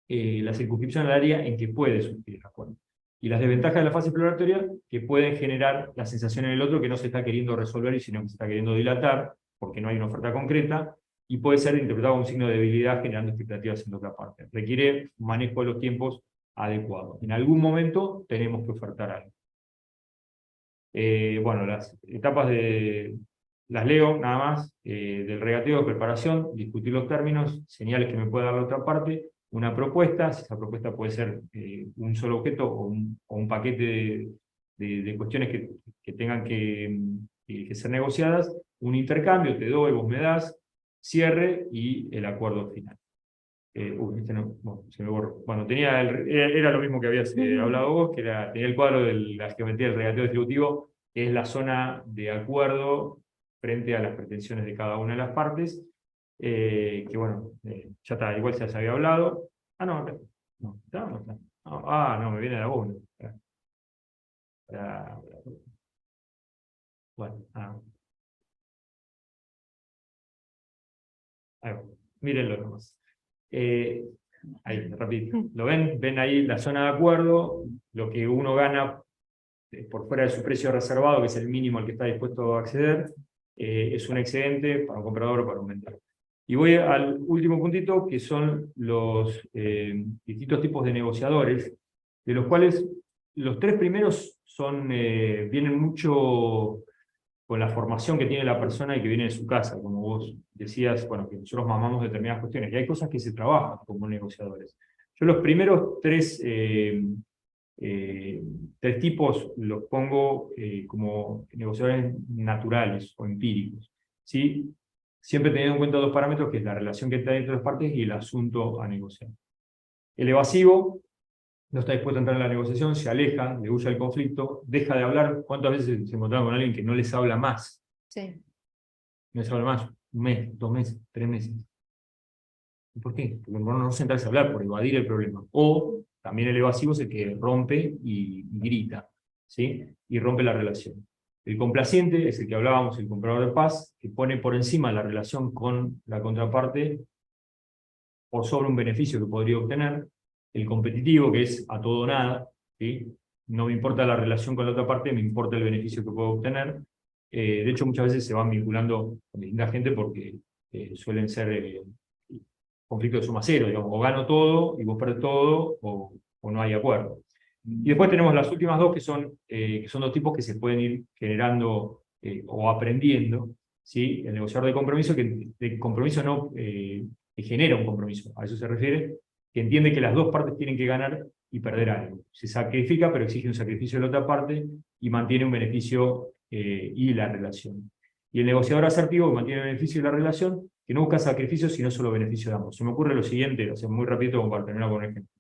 la circunscripción al área en que puede surgir el acuerdo. Y las desventajas de la fase exploratoria, que pueden generar la sensación en el otro que no se está queriendo resolver, sino que se está queriendo dilatar, porque no hay una oferta concreta, y puede ser interpretado como un signo de debilidad generando expectativas en la otra parte. Requiere manejo de los tiempos adecuado. En algún momento tenemos que ofertar algo. Bueno, las etapas las leo nada más, del regateo de preparación, discutir los términos, señales que me puede dar la otra parte, una propuesta, si esa propuesta puede ser un solo objeto o un paquete de cuestiones que tengan que ser negociadas, un intercambio, te doy, vos me das, cierre y el acuerdo final. Se me borró. Bueno, era lo mismo que habías hablado vos, que tenía el cuadro de la geometría del regateo distributivo, que es la zona de acuerdo frente a las pretensiones de cada una de las partes, que bueno, ya está, igual se había hablado. No, está. No, me viene de la voz. Bueno, ahí va. Mírenlo nomás. Ahí, rapidito. ¿Lo ven? Ven ahí la zona de acuerdo, lo que uno gana por fuera de su precio reservado, que es el mínimo al que está dispuesto a acceder, es un excedente para un comprador o para un vendedor. Y voy al último puntito, que son los distintos tipos de negociadores, de los cuales los 3 primeros vienen mucho con la formación que tiene la persona y que viene de su casa, como vos decías, bueno, que nosotros mamamos determinadas cuestiones, y hay cosas que se trabajan como negociadores. Yo los primeros 3 tipos los pongo como negociadores naturales o empíricos, ¿sí? Siempre teniendo en cuenta 2 parámetros, que es la relación que está entre las partes y el asunto a negociar. El evasivo no está dispuesto a entrar en la negociación, se aleja, le huye al conflicto, deja de hablar. ¿Cuántas veces se encontraron con alguien que no les habla más? Sí. No les habla más, 1 mes, 2 meses, 3 meses. ¿Por qué? Porque no sentarse a hablar, por evadir el problema. O también el evasivo es el que rompe y grita, ¿sí? Y rompe la relación. El complaciente es el que hablábamos, el comprador de paz, que pone por encima la relación con la contraparte por sobre un beneficio que podría obtener. El competitivo, que es a todo o nada, ¿sí? No me importa la relación con la otra parte, me importa el beneficio que puedo obtener. De hecho, muchas veces se van vinculando con distinta gente porque suelen ser conflictos de suma cero, digamos, o gano todo y vos perdés todo, o no hay acuerdo. Y después tenemos las últimas dos, que son dos tipos que se pueden ir generando o aprendiendo, ¿sí? El negociador de compromiso, que de compromiso no que genera un compromiso, a eso se refiere, que entiende que las dos partes tienen que ganar y perder algo. Se sacrifica, pero exige un sacrificio de la otra parte y mantiene un beneficio y la relación. Y el negociador asertivo, que mantiene el beneficio y la relación, que no busca sacrificios, sino solo beneficio de ambos. Se me ocurre lo siguiente, o sea, muy rápido como para terminar con un ejemplo.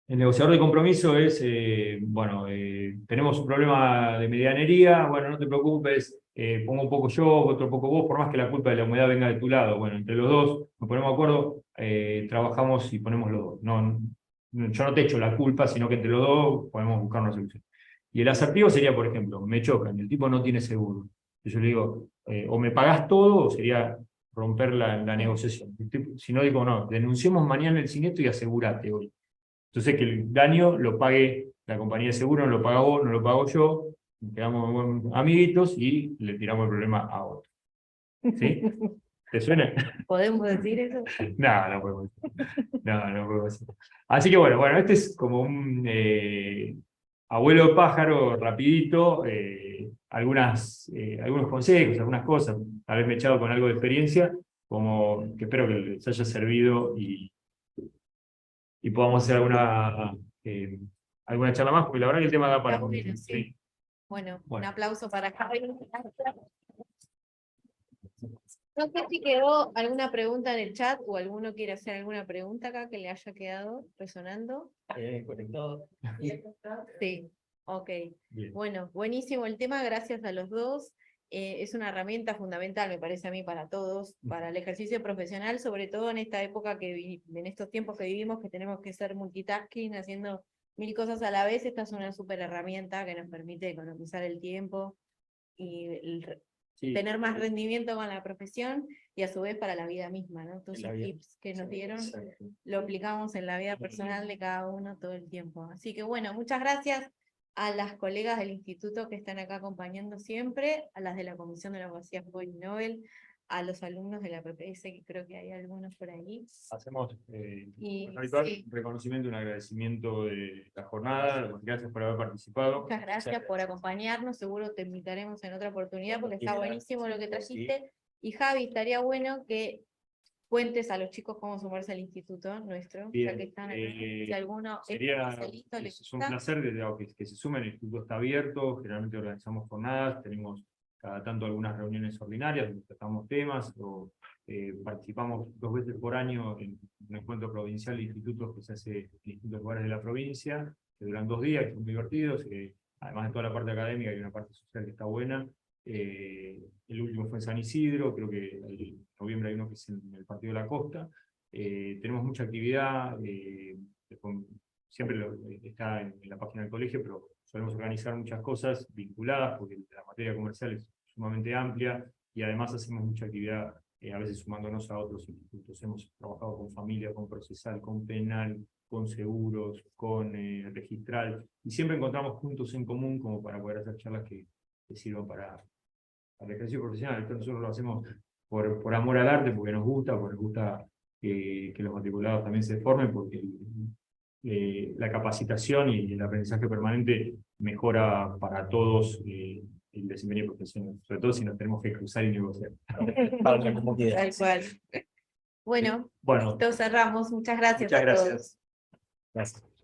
El negociador de compromiso es, tenemos un problema de medianería, bueno, no te preocupes, pongo un poco yo, otro poco vos, por más que la culpa de la humedad venga de tu lado. Bueno, entre los dos nos ponemos de acuerdo, trabajamos y ponemos los dos. Yo no te echo la culpa, sino que entre los dos podemos buscar una solución. Y el asertivo sería, por ejemplo, me chocan, el tipo no tiene seguro. Yo le digo, o me pagás todo, o sería romper la negociación. Si no, digo, no, denunciemos mañana el siniestro y asegúrate hoy. Entonces que el daño lo pague la compañía de seguro, no lo paga vos, no lo pago yo, quedamos amiguitos y le tiramos el problema a otro. ¿Sí? ¿Te suena? ¿Podemos decir eso? No, no podemos decir. No podemos decir. Así que bueno, este es como un abuelo de pájaro rapidito, algunos consejos, algunas cosas, tal vez me he echado con algo de experiencia, como que espero que les haya servido y podamos hacer alguna charla más, porque la verdad que el tema da para... Bueno, sí. Bueno, un aplauso para Javi. No sé si quedó alguna pregunta en el chat o alguno quiere hacer alguna pregunta acá que le haya quedado resonando. Conectado. Sí, ok. Bien. Bueno, buenísimo el tema, gracias a los dos. Es una herramienta fundamental, me parece a mí, para todos, para el ejercicio profesional, sobre todo en esta época, en estos tiempos que vivimos, que tenemos que ser multitasking, haciendo 1000 cosas a la vez. Esta es una súper herramienta que nos permite economizar el tiempo y tener más rendimiento con la profesión y a su vez para la vida misma, ¿no? Todos esos tips que nos dieron, lo aplicamos en la vida personal de cada uno todo el tiempo. Así que bueno, muchas gracias a las colegas del instituto que están acá acompañando siempre, a las de la Comisión de la Abogacía Joven y Nobel, a los alumnos de la PPS, que creo que hay algunos por ahí. Hacemos Sí. reconocimiento y un agradecimiento de la jornada. Gracias por haber participado. Muchas gracias por acompañarnos, seguro te invitaremos en otra oportunidad porque está buenísimo lo que trajiste. Y Javi, estaría bueno que cuentes a los chicos cómo sumarse al instituto nuestro, Bien, ya que están acá. Si alguno es un placer que se sumen. El instituto está abierto, generalmente organizamos jornadas, tenemos cada tanto algunas reuniones ordinarias donde tratamos temas, o participamos 2 veces por año en un encuentro provincial de institutos que se hace en distintos lugares de la provincia, que duran 2 días, que son muy divertidos, además de toda la parte académica hay una parte social que está buena. El último fue en San Isidro, creo que en noviembre hay uno que es en el Partido de la Costa. Tenemos mucha actividad, siempre está en la página del colegio, pero solemos organizar muchas cosas vinculadas, porque la materia comercial es sumamente amplia, y además hacemos mucha actividad, a veces sumándonos a otros institutos. Hemos trabajado con familia, con procesal, con penal, con seguros, con registral, y siempre encontramos puntos en común como para poder hacer charlas que sirvan para el ejercicio profesional. Esto nosotros lo hacemos por amor al arte, porque nos gusta, que los matriculados también se formen, porque la capacitación y el aprendizaje permanente mejora para todos el desempeño profesional, sobre todo si nos tenemos que cruzar y negociar. Para la comunidad. Tal cual. Bueno, Bueno, esto cerramos. Muchas gracias muchas a todos. gracias. Gracias.